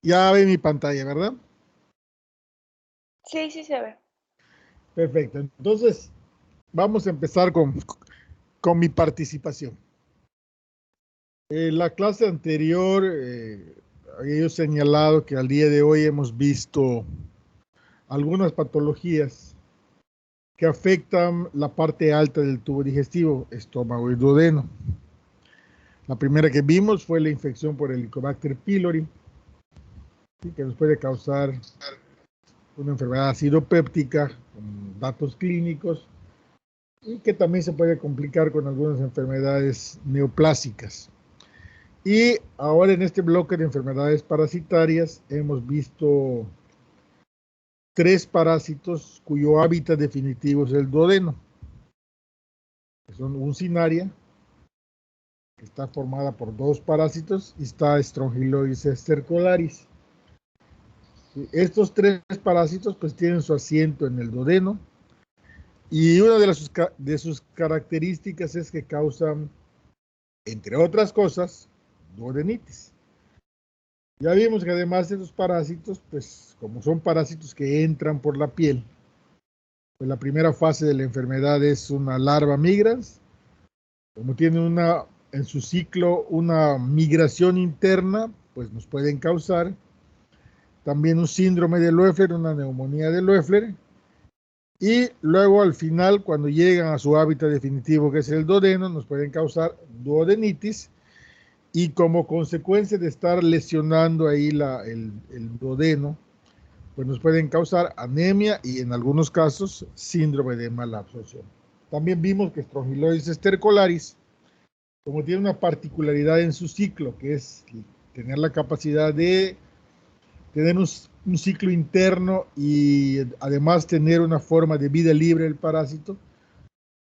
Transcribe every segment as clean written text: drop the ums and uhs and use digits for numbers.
Ya ve mi pantalla, ¿verdad? Sí, sí se ve. Perfecto. Entonces, vamos a empezar con mi participación. En la clase anterior, había yo señalado que al día de hoy hemos visto algunas patologías que afectan la parte alta del tubo digestivo, estómago y duodeno. La primera que vimos fue la infección por el Helicobacter pylori, ¿sí? Que nos puede causar una enfermedad acidopéptica con datos clínicos y que también se puede complicar con algunas enfermedades neoplásicas. Y ahora en este bloque de enfermedades parasitarias hemos visto tres parásitos cuyo hábitat definitivo es el duodeno, que son Uncinaria, que está formada por dos parásitos, y está Strongyloides stercolaris. Estos tres parásitos pues tienen su asiento en el duodeno y una de sus características es que causan, entre otras cosas, duodenitis. Ya vimos que además de los parásitos, pues como son parásitos que entran por la piel, pues la primera fase de la enfermedad es una larva migrans, como tiene en su ciclo una migración interna, pues nos pueden causar también un síndrome de Loeffler, una neumonía de Loeffler, y luego al final, cuando llegan a su hábitat definitivo, que es el duodeno, nos pueden causar duodenitis, y como consecuencia de estar lesionando ahí el duodeno, pues nos pueden causar anemia y en algunos casos síndrome de mala absorción. También vimos que Strongyloides stercolaris, como tiene una particularidad en su ciclo, que es tener la capacidad de tener un ciclo interno y además tener una forma de vida libre del parásito,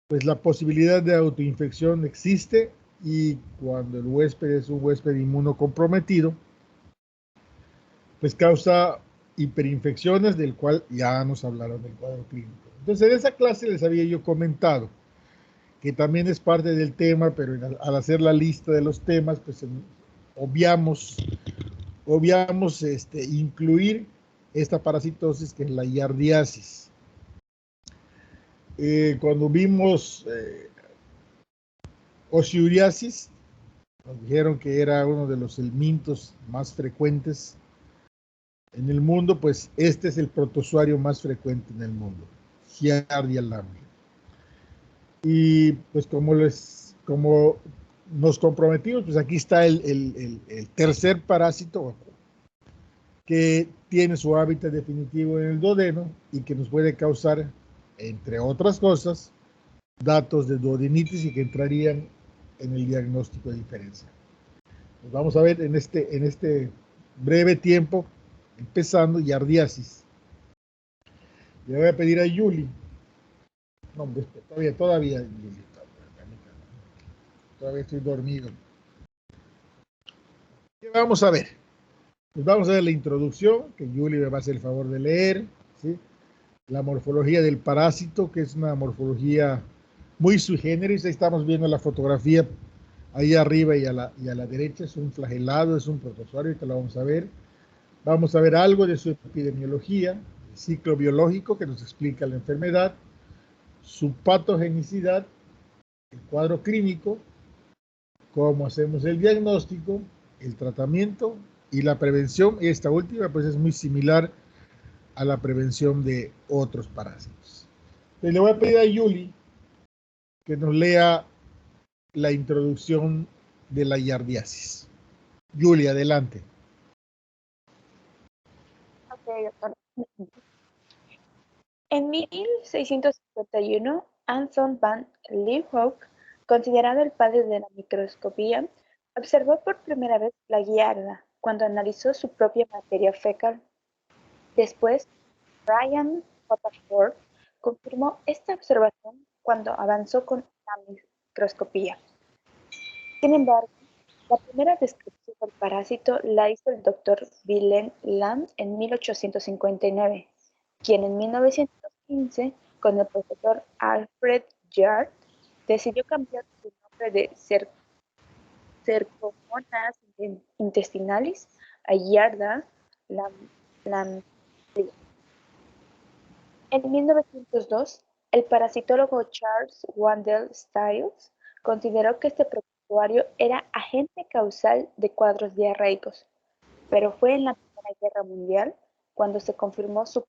pues la posibilidad de autoinfección existe, y cuando el huésped es un huésped inmunocomprometido, pues causa hiperinfecciones, del cual ya nos hablaron del cuadro clínico. Entonces, en esa clase les había yo comentado que también es parte del tema, pero al hacer la lista de los temas, pues obviamos, incluir esta parasitosis que es la yardiasis. Cuando vimos oxiuriasis, nos dijeron que era uno de los helmintos más frecuentes en el mundo, pues este es el protozoario más frecuente en el mundo, Giardia lamblia. Y pues como nos comprometimos, pues aquí está el tercer parásito que tiene su hábitat definitivo en el duodeno y que nos puede causar, entre otras cosas, datos de duodenitis y que entrarían en el diagnóstico de diferencia. Pues vamos a ver en este breve tiempo, empezando yardiasis. Le voy a pedir a Yuli. No, todavía, Yuli, todavía estoy dormido. ¿Qué vamos a ver? Pues vamos a ver la introducción, que Yuli me va a hacer el favor de leer, ¿sí? La morfología del parásito, que es una morfología muy sui generis. Ahí estamos viendo la fotografía ahí arriba y a la derecha. Es un flagelado, es un protozoario, que lo vamos a ver. Vamos a ver algo de su epidemiología, el ciclo biológico que nos explica la enfermedad, su patogenicidad, el cuadro clínico, cómo hacemos el diagnóstico, el tratamiento y la prevención. Esta última pues es muy similar a la prevención de otros parásitos. Entonces, le voy a pedir a Yuli que nos lea la introducción de la yardiasis. Yuli, adelante. Ok, doctor. En 1651, Anton van Leeuwenhoek, considerado el padre de la microscopía, observó por primera vez la giardia cuando analizó su propia materia fecal. Después, Brian J. Ford confirmó esta observación cuando avanzó con la microscopía. Sin embargo, la primera descripción del parásito la hizo el doctor Wilhelm Land en 1859, quien en 1915, con el profesor Alfred Yard, decidió cambiar su nombre de Cercomonas intestinalis a Yarda Lamblia. En 1902, el parasitólogo Charles Wandell Stiles consideró que este protozoario era agente causal de cuadros diarreicos, pero fue en la Primera Guerra Mundial cuando se confirmó su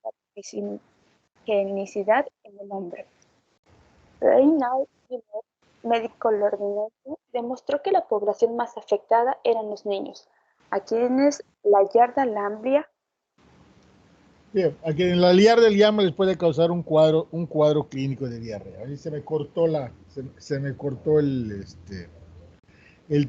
patogenicidad en el hombre. Reinald Miller, médico londinense, demostró que la población más afectada eran los niños, a quienes la Yarda lamblia. Bien, a quien la Yarda llama les puede causar un cuadro clínico de diarrea. Ahí se me cortó el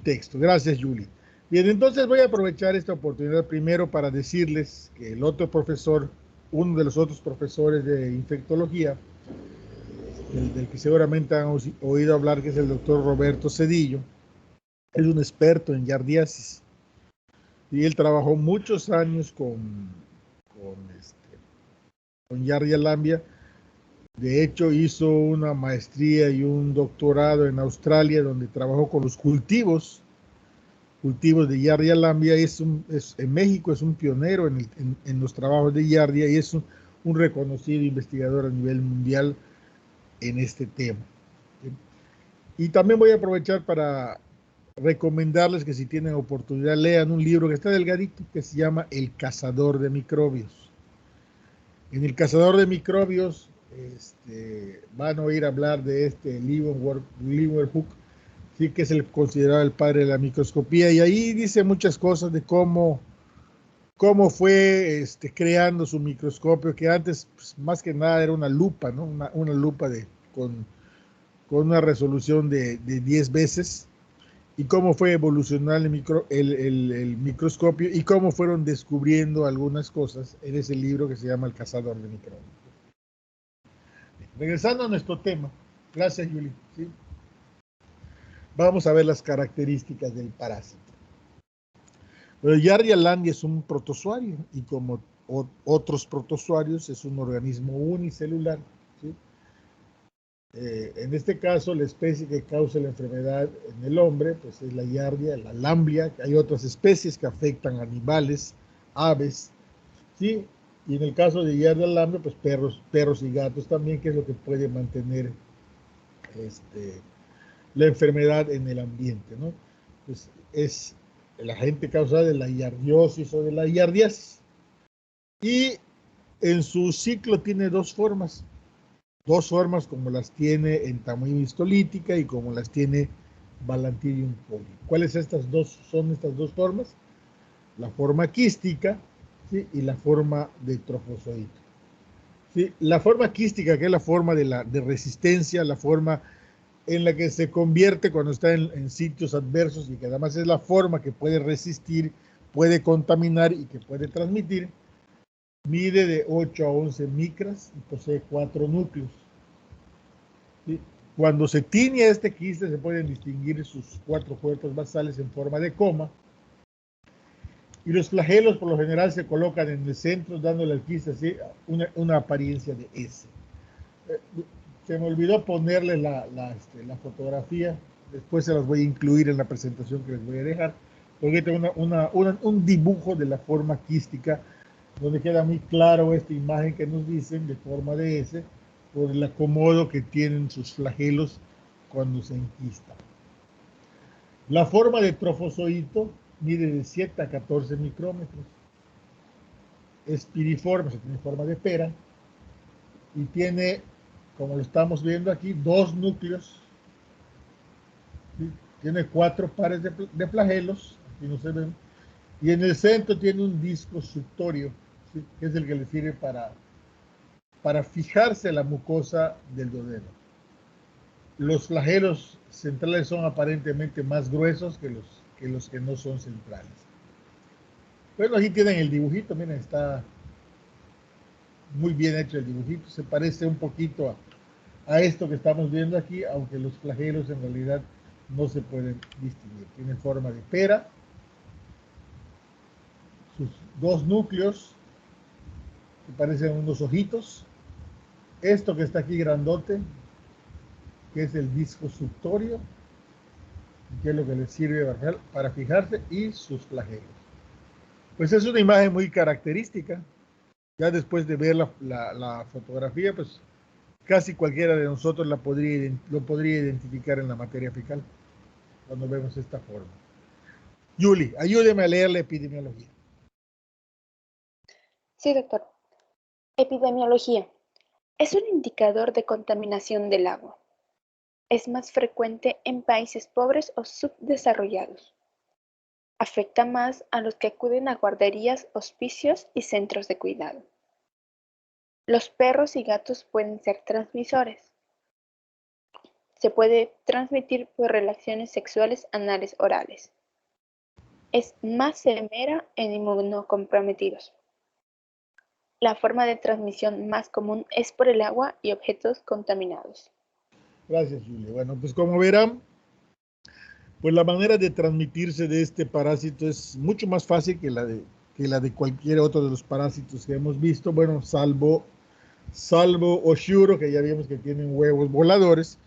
texto. Gracias, Julie. Bien, entonces voy a aprovechar esta oportunidad primero para decirles que el otro profesor, uno de los otros profesores de infectología, del que seguramente han oído hablar, que es el doctor Roberto Cedillo, es un experto en yardiasis. Y él trabajó muchos años con Yardia lamblia. De hecho, hizo una maestría y un doctorado en Australia, donde trabajó con los cultivos de Yardia lamblia. En México es un pionero en los trabajos de Yardia y es un reconocido investigador a nivel mundial en este tema. Y también voy a aprovechar para recomendarles que si tienen oportunidad lean un libro que está delgadito, que se llama El Cazador de Microbios. En El Cazador de Microbios van a oír hablar de Leeuwenhoek, sí, que es considerado el padre de la microscopía, y ahí dice muchas cosas de cómo fue creando su microscopio, que antes pues, más que nada era una lupa, ¿no? Una lupa con una resolución de 10 veces, y cómo fue evolucionando el microscopio y cómo fueron descubriendo algunas cosas en ese libro que se llama El Cazador de Microbios. Regresando a nuestro tema, gracias, Yuli. ¿Sí? Vamos a ver las características del parásito. Bueno, Yardia lamblia es un protozoario y como otros protozoarios es un organismo unicelular. ¿Sí? En este caso, la especie que causa la enfermedad en el hombre pues es la Yardia, la lamblia. Hay otras especies que afectan a animales, aves, ¿sí? Y en el caso de Yardia lamblia, pues perros y gatos también, que es lo que puede mantener la enfermedad en el ambiente, ¿no? Pues es el agente causal de la yardiosis o de la yardiasis. Y en su ciclo tiene dos formas como las tiene en Tamoyo histolítica y como las tiene Balantidium poli. ¿Cuáles son estas dos formas? La forma quística, ¿sí? Y la forma de trofozoito. ¿Sí? La forma quística, que es la forma de resistencia, la forma en la que se convierte cuando está en sitios adversos y que además es la forma que puede resistir, puede contaminar y que puede transmitir, mide de 8 a 11 micras y posee 4 núcleos. ¿Sí? Cuando se tiñe este quiste se pueden distinguir sus 4 cuerpos basales en forma de coma, y los flagelos por lo general se colocan en el centro, dándole al quiste así una apariencia de S. Se me olvidó ponerle la fotografía, después se las voy a incluir en la presentación que les voy a dejar, porque tengo un dibujo de la forma quística, donde queda muy claro esta imagen que nos dicen de forma de S, por el acomodo que tienen sus flagelos cuando se enquistan. La forma de trofozoito mide de 7 a 14 micrómetros, es piriforme, tiene forma de pera, y tiene, como lo estamos viendo aquí, 2 núcleos. ¿Sí? Tiene 4 pares de flagelos, aquí no se ven, y en el centro tiene un disco suctorio, ¿sí? Que es el que le sirve para fijarse la mucosa del duodeno. Los flagelos centrales son aparentemente más gruesos que los que no son centrales. Bueno, aquí tienen el dibujito, miren, está muy bien hecho el dibujito, se parece un poquito a esto que estamos viendo aquí, aunque los flagelos en realidad no se pueden distinguir. Tiene forma de pera, sus 2 núcleos que parecen unos ojitos, esto que está aquí grandote, que es el disco suctorio, que es lo que les sirve para fijarse, y sus flagelos. Pues es una imagen muy característica. Ya después de ver la fotografía, pues casi cualquiera de nosotros lo podría identificar en la materia fecal cuando vemos esta forma. Yuli, ayúdeme a leer la epidemiología. Sí, doctor. Epidemiología. Es un indicador de contaminación del agua. Es más frecuente en países pobres o subdesarrollados. Afecta más a los que acuden a guarderías, hospicios y centros de cuidado. Los perros y gatos pueden ser transmisores. Se puede transmitir por relaciones sexuales anales orales. Es más severa en inmunocomprometidos. La forma de transmisión más común es por el agua y objetos contaminados. Gracias, Julia. Bueno, pues como verán, pues la manera de transmitirse de este parásito es mucho más fácil que la de cualquier otro de los parásitos que hemos visto, bueno, salvo Oshuro, que ya vimos que tienen huevos voladores,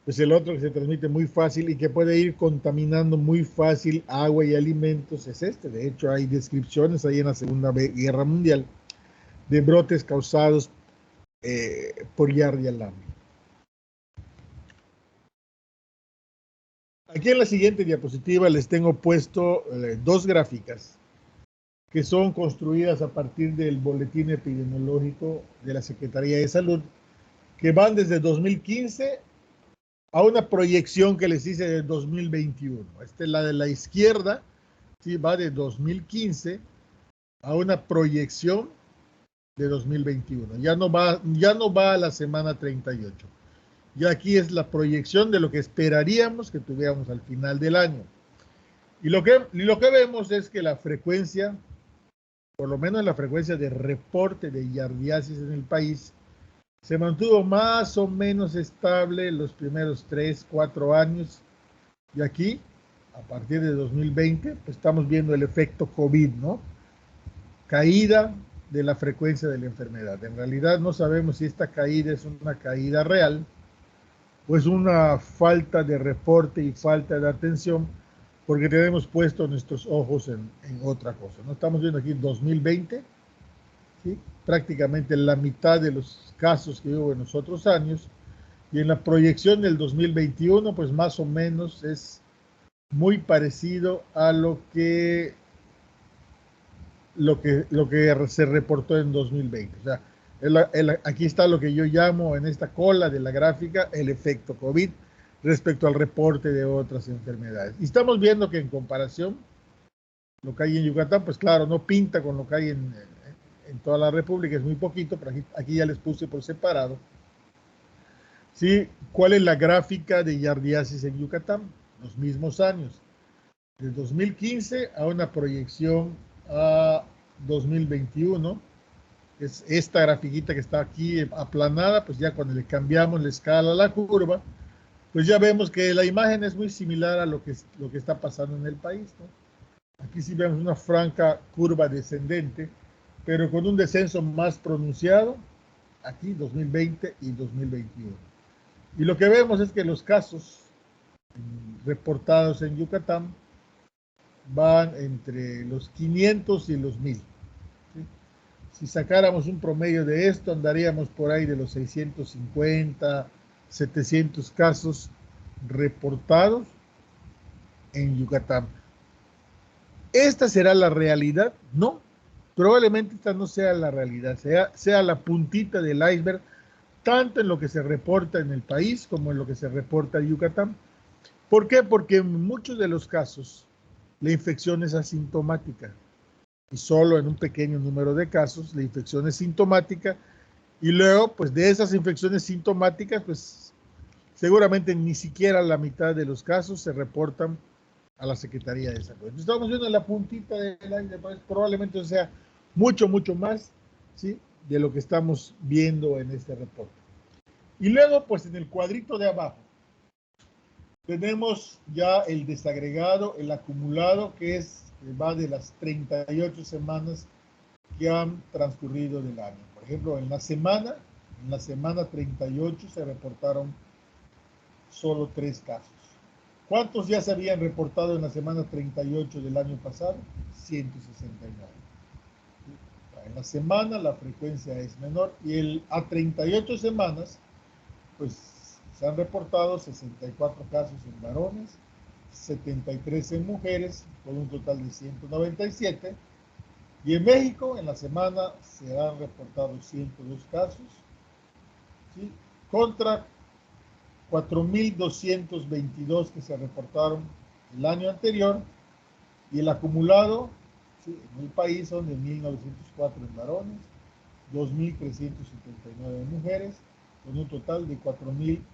pues el otro que se transmite muy fácil y que puede ir contaminando muy fácil agua y alimentos es este. De hecho, hay descripciones ahí en la Segunda Guerra Mundial de brotes causados por Yardia lambda. Aquí en la siguiente diapositiva les tengo puesto dos gráficas que son construidas a partir del boletín epidemiológico de la Secretaría de Salud, que van desde 2015 a una proyección que les hice del 2021. Esta es la de la izquierda, ¿sí? Va de 2015 a una proyección de 2021. Ya no va a la semana 38. Y aquí es la proyección de lo que esperaríamos que tuviéramos al final del año. Y lo que vemos es que la frecuencia, por lo menos la frecuencia de reporte de yardiasis en el país, se mantuvo más o menos estable los primeros 3, 4 años. Y aquí, a partir de 2020, pues estamos viendo el efecto COVID, ¿no? Caída de la frecuencia de la enfermedad. En realidad no sabemos si esta caída es una caída real, pues una falta de reporte y falta de atención, porque tenemos puesto nuestros ojos en otra cosa. ¿No? Estamos viendo aquí 2020, ¿sí? Prácticamente la mitad de los casos que hubo en los otros años, y en la proyección del 2021, pues más o menos es muy parecido a lo que se reportó en 2020. O sea, aquí está lo que yo llamo en esta cola de la gráfica el efecto COVID respecto al reporte de otras enfermedades. Y estamos viendo que en comparación, lo que hay en Yucatán, pues claro, no pinta con lo que hay en toda la República, es muy poquito, pero aquí ya les puse por separado. ¿Sí? ¿Cuál es la gráfica de yardiasis en Yucatán? Los mismos años. De 2015 a una proyección a 2021. Es esta grafiquita que está aquí aplanada, pues ya cuando le cambiamos la escala a la curva, pues ya vemos que la imagen es muy similar a lo que está pasando en el país, ¿no? Aquí sí vemos una franca curva descendente, pero con un descenso más pronunciado, aquí 2020 y 2021. Y lo que vemos es que los casos reportados en Yucatán van entre los 500 y los 1000. ¿Sí? Si sacáramos un promedio de esto, andaríamos por ahí de los 650, 700 casos reportados en Yucatán. ¿Esta será la realidad? No, probablemente esta no sea la realidad, sea la puntita del iceberg, tanto en lo que se reporta en el país como en lo que se reporta en Yucatán. ¿Por qué? Porque en muchos de los casos la infección es asintomática y solo en un pequeño número de casos la infección es sintomática, y luego pues de esas infecciones sintomáticas pues seguramente ni siquiera la mitad de los casos se reportan a la Secretaría de Salud. Estamos viendo la puntita del aire, pues probablemente sea mucho, mucho más, ¿sí?, de lo que estamos viendo en este reporte. Y luego pues en el cuadrito de abajo tenemos ya el desagregado, el acumulado, que va de las 38 semanas que han transcurrido del año. Por ejemplo, en la semana 38 se reportaron solo 3 casos. ¿Cuántos ya se habían reportado en la semana 38 del año pasado? 169. En la semana la frecuencia es menor y a 38 semanas, pues se han reportado 64 casos en varones, 73 en mujeres, con un total de 197. Y en México, en la semana, se han reportado 102 casos, ¿sí? Contra 4.222 que se reportaron el año anterior, y el acumulado, ¿sí?, en el país son de 1.904 en varones, 2.379 en mujeres, con un total de 4.283.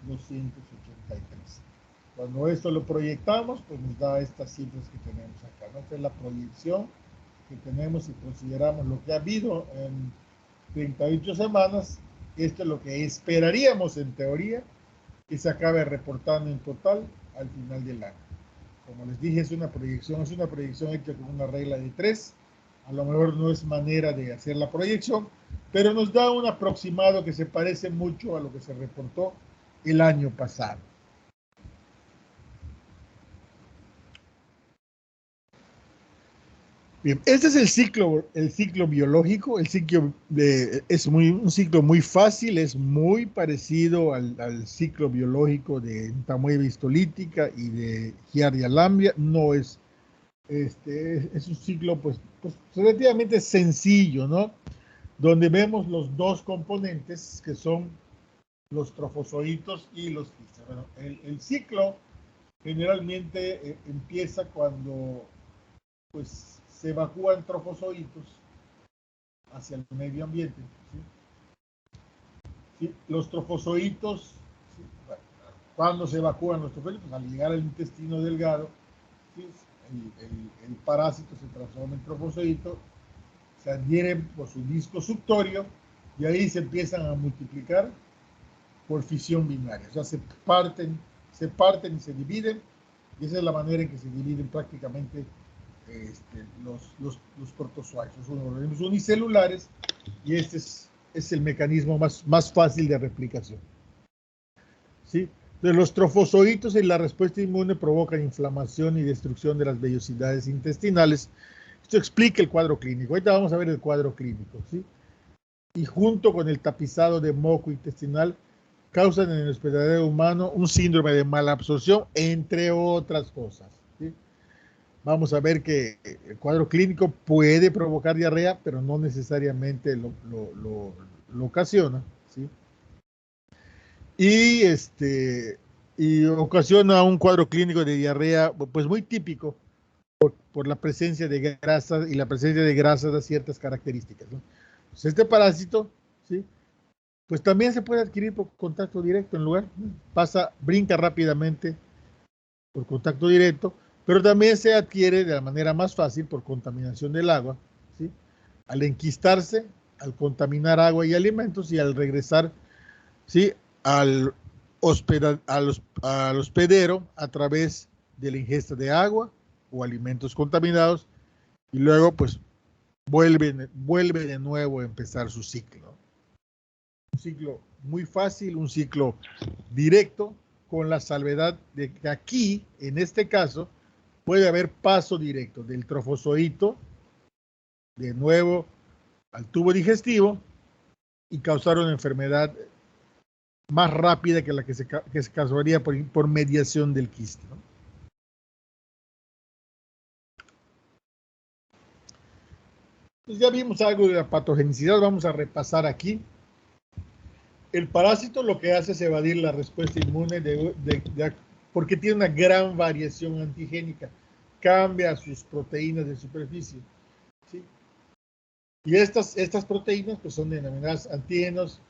Cuando esto lo proyectamos, pues nos da estas cifras que tenemos acá, ¿no? Esta es la proyección que tenemos y consideramos lo que ha habido en 38 semanas. Esto es lo que esperaríamos en teoría que se acabe reportando en total al final del año. Como les dije, es una proyección hecha con una regla de 3. A lo mejor no es manera de hacer la proyección, pero nos da un aproximado que se parece mucho a lo que se reportó el año pasado. Bien, este es el ciclo biológico. El ciclo es un ciclo muy fácil, es muy parecido al ciclo biológico de Tamoeba histolítica y de Giardia lamblia. No es, es un ciclo pues relativamente sencillo, ¿no? Donde vemos los dos componentes que son los trofozoitos y los quistes. Bueno, el ciclo generalmente empieza cuando pues se evacúan trofozoitos hacia el medio ambiente, ¿sí? ¿Sí? Los trofozoitos, ¿sí? Bueno, cuando se evacúan los trofozoitos, pues al llegar al intestino delgado, ¿sí?, el parásito se transforma en trofozoito, se adhieren por su disco suctorio y ahí se empiezan a multiplicar por fisión binaria. O sea, se parten y se dividen, y esa es la manera en que se dividen prácticamente los protozoarios. Son organismos unicelulares y este es el mecanismo más fácil de replicación, ¿sí? De los trofozoitos en la respuesta inmune provocan inflamación y destrucción de las vellosidades intestinales. Esto explica el cuadro clínico. Ahorita vamos a ver el cuadro clínico, ¿sí? Y junto con el tapizado de moco intestinal causan en el hospedadero humano un síndrome de malabsorción, entre otras cosas, ¿sí? Vamos a ver que el cuadro clínico puede provocar diarrea, pero no necesariamente lo ocasiona, ¿sí? Y ocasiona un cuadro clínico de diarrea pues muy típico por la presencia de grasas, y la presencia de grasas da ciertas características, ¿no? Pues este parásito, ¿sí?, pues también se puede adquirir por contacto directo en lugar, brinca rápidamente por contacto directo, pero también se adquiere de la manera más fácil por contaminación del agua, ¿sí?, al enquistarse, al contaminar agua y alimentos y al regresar, ¿sí?, al hospedero a través de la ingesta de agua o alimentos contaminados, y luego pues vuelve de nuevo a empezar su ciclo. Un ciclo muy fácil, un ciclo directo, con la salvedad de que aquí, en este caso, puede haber paso directo del trofozoito de nuevo al tubo digestivo y causar una enfermedad más rápida que la que se causaría por mediación del quiste, ¿no? Pues ya vimos algo de la patogenicidad, vamos a repasar aquí. El parásito lo que hace es evadir la respuesta inmune porque tiene una gran variación antigénica, cambia sus proteínas de superficie, ¿sí? Y estas proteínas pues son denominadas antígenos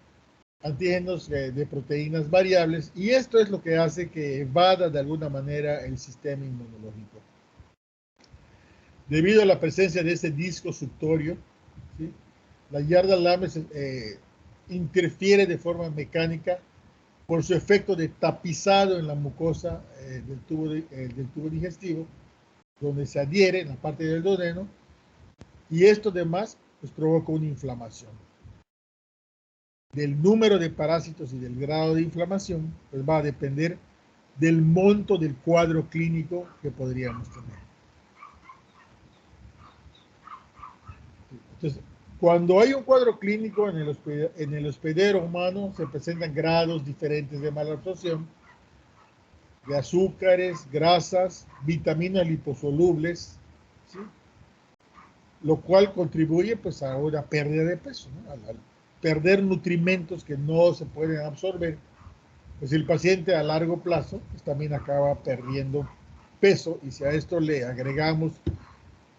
de proteínas variables, y esto es lo que hace que evada de alguna manera el sistema inmunológico. Debido a la presencia de ese disco suctorio, ¿sí?, la Giardia lamblia interfiere de forma mecánica por su efecto de tapizado en la mucosa del tubo digestivo, donde se adhiere en la parte del duodeno, y esto además pues provoca una inflamación. Del número de parásitos y del grado de inflamación pues va a depender del monto del cuadro clínico que podríamos tener. Entonces, cuando hay un cuadro clínico en el hospedero humano, se presentan grados diferentes de malabsorción de azúcares, grasas, vitaminas liposolubles, ¿sí? Lo cual contribuye pues a una pérdida de peso, ¿no? Al perder nutrimentos que no se pueden absorber, pues el paciente a largo plazo pues también acaba perdiendo peso, y si a esto le agregamos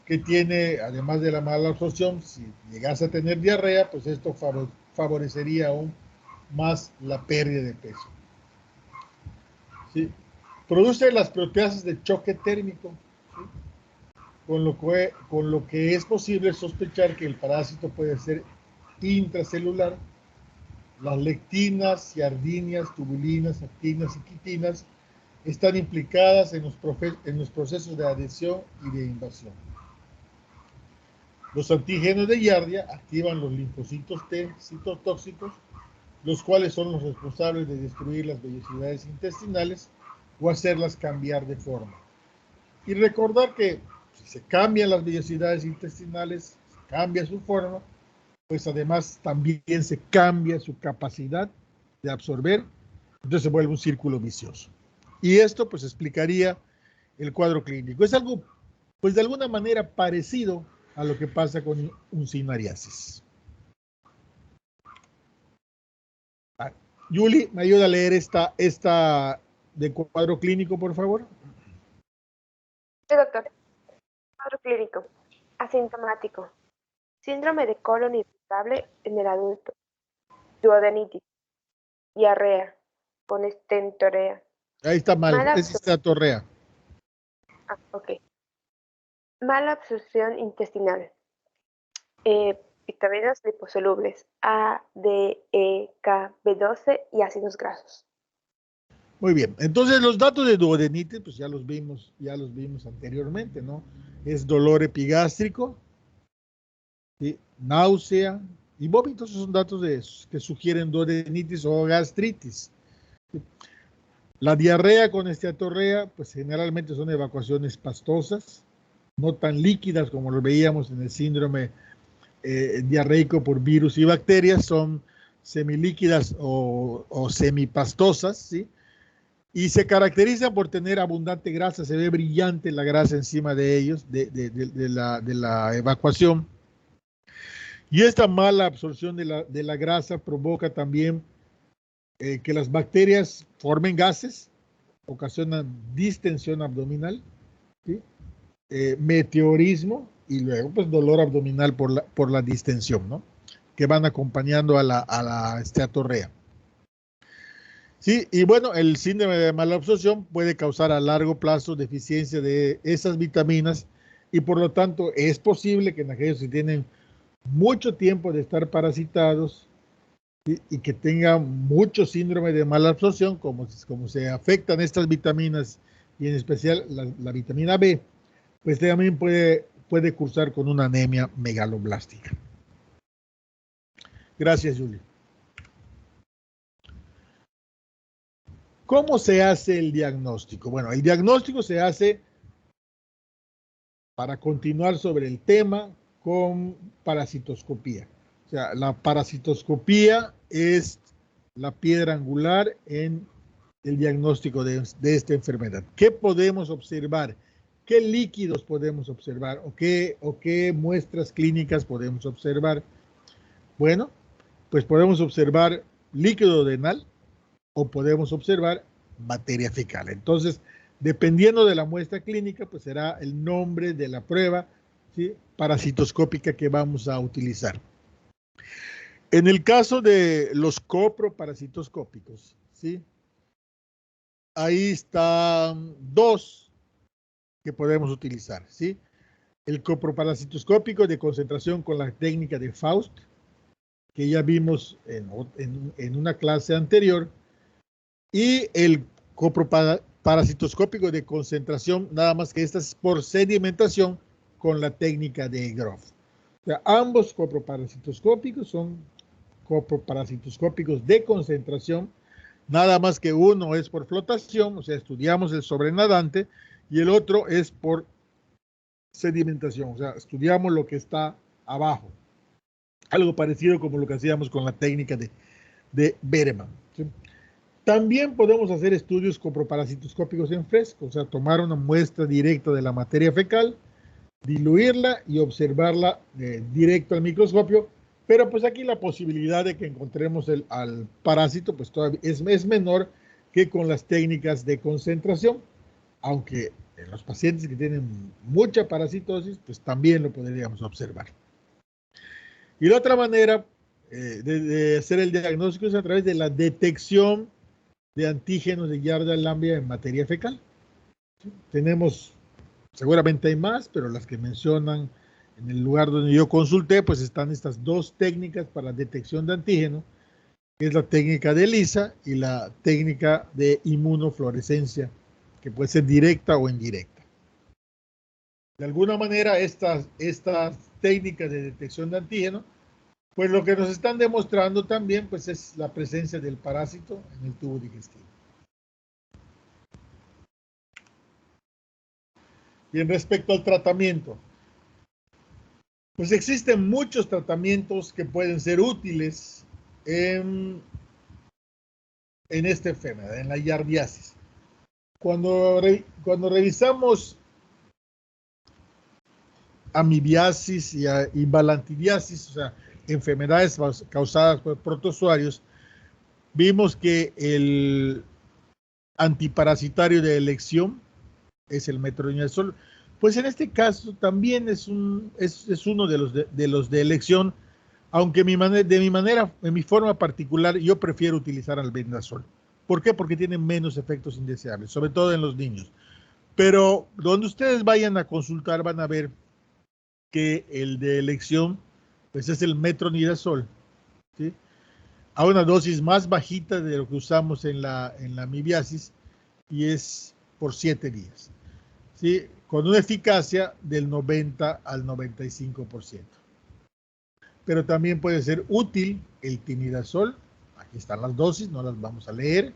que tiene, además de la mala absorción, si llegase a tener diarrea, pues esto favorecería aún más la pérdida de peso. ¿Sí? Produce las proteasas de choque térmico, ¿sí? Con lo que es posible sospechar que el parásito puede ser intracelular. Las lectinas, ciardinias, tubulinas, actinas y quitinas están implicadas en los procesos de adhesión y de invasión. Los antígenos de Giardia activan los linfocitos T citotóxicos, los cuales son los responsables de destruir las vellosidades intestinales o hacerlas cambiar de forma. Y recordar que si se cambian las vellosidades intestinales, se cambia su forma, pues además también se cambia su capacidad de absorber, entonces se vuelve un círculo vicioso. Y esto pues explicaría el cuadro clínico. Es algo pues de alguna manera parecido a lo que pasa con un cinariasis. Yuli, ¿me ayuda a leer esta de cuadro clínico, por favor? Sí, doctor. Cuadro clínico. Asintomático. Síndrome de colon irritable en el adulto. Duodenitis. Diarrea. Con estentorea. Ahí está mal, Mala es estatorrea. ok. Mala absorción intestinal. Vitaminas liposolubles. A, D, E, K, B12 y ácidos grasos. Muy bien, entonces los datos de duodenitis, pues ya los vimos anteriormente, ¿no? Es dolor epigástrico, ¿sí? Náusea y vómitos, son datos que sugieren duodenitis o gastritis. ¿Sí? La diarrea con esteatorrea, pues generalmente son evacuaciones pastosas, no tan líquidas como lo veíamos en el síndrome diarreico por virus y bacterias, son semilíquidas o semipastosas, ¿sí? Y se caracteriza por tener abundante grasa, se ve brillante la grasa encima de ellos, de la evacuación. Y esta mala absorción de la grasa provoca también que las bacterias formen gases, ocasionan distensión abdominal, ¿sí? Meteorismo y luego pues dolor abdominal por la distensión, ¿no? Que van acompañando a la esteatorrea. Sí, y bueno, el síndrome de malabsorción puede causar a largo plazo deficiencia de esas vitaminas, y por lo tanto es posible que en aquellos que tienen mucho tiempo de estar parasitados, ¿sí? Y que tengan mucho síndrome de malabsorción, como se afectan estas vitaminas y en especial la vitamina B, pues también puede cursar con una anemia megaloblástica. Gracias, Julio. ¿Cómo se hace el diagnóstico? Bueno, el diagnóstico se hace, para continuar sobre el tema, con parasitoscopía. O sea, la parasitoscopía es la piedra angular en el diagnóstico de esta enfermedad. ¿Qué podemos observar? ¿Qué líquidos podemos observar? ¿O qué muestras clínicas podemos observar? Bueno, pues podemos observar líquido denal o podemos observar materia fecal. Entonces, dependiendo de la muestra clínica, pues será el nombre de la prueba, ¿sí?, parasitoscópica que vamos a utilizar. En el caso de los coproparasitoscópicos, ¿sí?, ahí están dos que podemos utilizar, ¿sí? El coproparasitoscópico de concentración con la técnica de Faust, que ya vimos en una clase anterior, y el coproparasitoscópico de concentración, nada más que esta es por sedimentación con la técnica de Groff. O sea, ambos coproparasitoscópicos son coproparasitoscópicos de concentración, Nada más que uno es por flotación, o sea, estudiamos el sobrenadante, y el otro es por sedimentación, o sea, estudiamos lo que está abajo. Algo parecido como lo que hacíamos con la técnica de Beerman, ¿sí? También podemos hacer estudios coproparasitoscópicos en fresco, o sea, tomar una muestra directa de la materia fecal, diluirla y observarla directo al microscopio, pero pues aquí la posibilidad de que encontremos al parásito pues todavía es menor que con las técnicas de concentración, aunque en los pacientes que tienen mucha parasitosis pues también lo podríamos observar. Y la otra manera de hacer el diagnóstico es a través de la detección de antígenos de Yardia-Lamblia en materia fecal. Tenemos, seguramente hay más, pero las que mencionan en el lugar donde yo consulté, pues están estas dos técnicas para detección de antígeno, que es la técnica de ELISA y la técnica de inmunofluorescencia, que puede ser directa o indirecta. De alguna manera, estas técnicas de detección de antígeno, pues lo que nos están demostrando también, pues es la presencia del parásito en el tubo digestivo. Y en respecto al tratamiento, pues existen muchos tratamientos que pueden ser útiles en esta enfermedad, en la yardiasis. Cuando revisamos amibiasis y balantidiasis, o sea, enfermedades causadas por protozoarios, vimos que el antiparasitario de elección es el metronidazol. Pues en este caso también es uno de los de elección, aunque en mi forma particular, yo prefiero utilizar albendazol. ¿Por qué? Porque tiene menos efectos indeseables, sobre todo en los niños. Pero donde ustedes vayan a consultar van a ver que el de elección pues es el metronidazol, ¿sí? A una dosis más bajita de lo que usamos en la amibiasis y es por 7 días, ¿sí? Con una eficacia del 90 al 95%. Pero también puede ser útil el timidazol, aquí están las dosis, no las vamos a leer,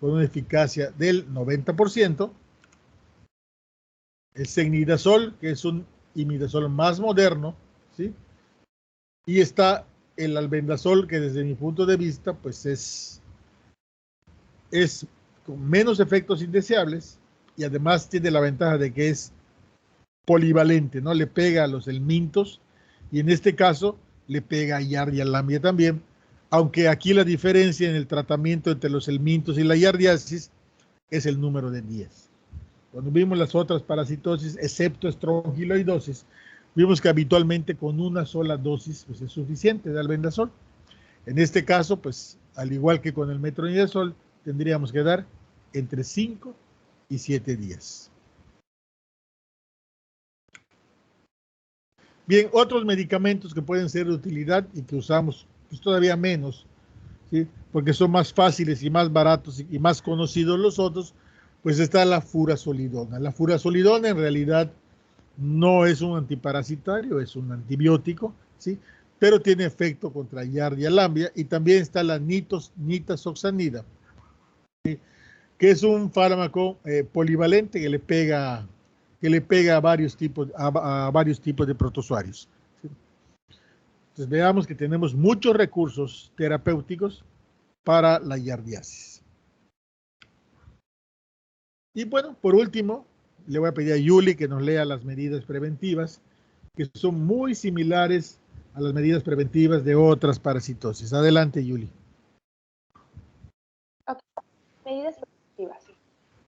con una eficacia del 90%. El secnidazol, que es un imidazol más moderno, ¿sí? Y está el albendazol, que desde mi punto de vista, pues es con menos efectos indeseables y además tiene la ventaja de que es polivalente, ¿no? Le pega a los helmintos y en este caso le pega a Yardia-Lamblia también, aunque aquí la diferencia en el tratamiento entre los helmintos y la yardiasis es el número de días. Cuando vimos las otras parasitosis, excepto estrongiloidosis, vimos que habitualmente con una sola dosis pues es suficiente de albendazol. En este caso, pues al igual que con el metronidazol, tendríamos que dar entre 5 y 7 días. Bien, otros medicamentos que pueden ser de utilidad y que usamos pues, todavía menos, ¿sí? Porque son más fáciles y más baratos y más conocidos los otros, pues está la furazolidona. La furazolidona en realidad no es un antiparasitario, es un antibiótico, ¿sí? Pero tiene efecto contra Yardia-Lamblia y también está la nitazoxanida, ¿sí? Que es un fármaco polivalente que le pega a varios tipos de protozoarios. ¿Sí? Entonces veamos que tenemos muchos recursos terapéuticos para la yardiasis. Y bueno, por último, le voy a pedir a Yuli que nos lea las medidas preventivas, que son muy similares a las medidas preventivas de otras parasitosis. Adelante, Yuli. Okay. Medidas preventivas.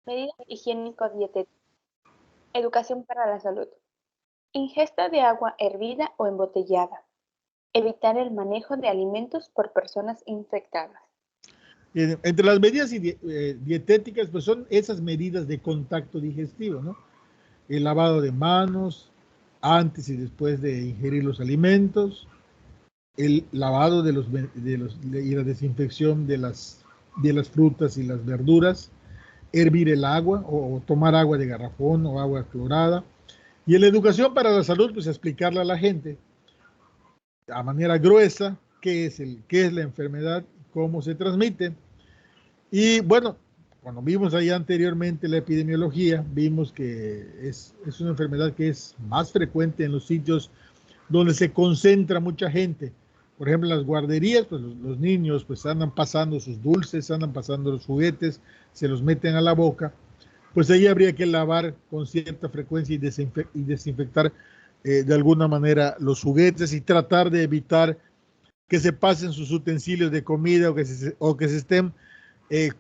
Medidas higiénico-dietéticas. Educación para la salud. Ingesta de agua hervida o embotellada. Evitar el manejo de alimentos por personas infectadas. Entre las medidas dietéticas, pues son esas medidas de contacto digestivo, ¿no? El lavado de manos antes y después de ingerir los alimentos, el lavado y la desinfección de las frutas y las verduras, hervir el agua o tomar agua de garrafón o agua clorada. Y en la educación para la salud, pues explicarle a la gente a manera gruesa qué es la enfermedad, cómo se transmite Y bueno, cuando vimos ahí anteriormente la epidemiología, vimos que es una enfermedad que es más frecuente en los sitios donde se concentra mucha gente. Por ejemplo, en las guarderías, pues los niños pues andan pasando sus dulces, andan pasando los juguetes, se los meten a la boca. Pues ahí habría que lavar con cierta frecuencia y desinfectar de alguna manera los juguetes y tratar de evitar que se pasen sus utensilios de comida o que se estén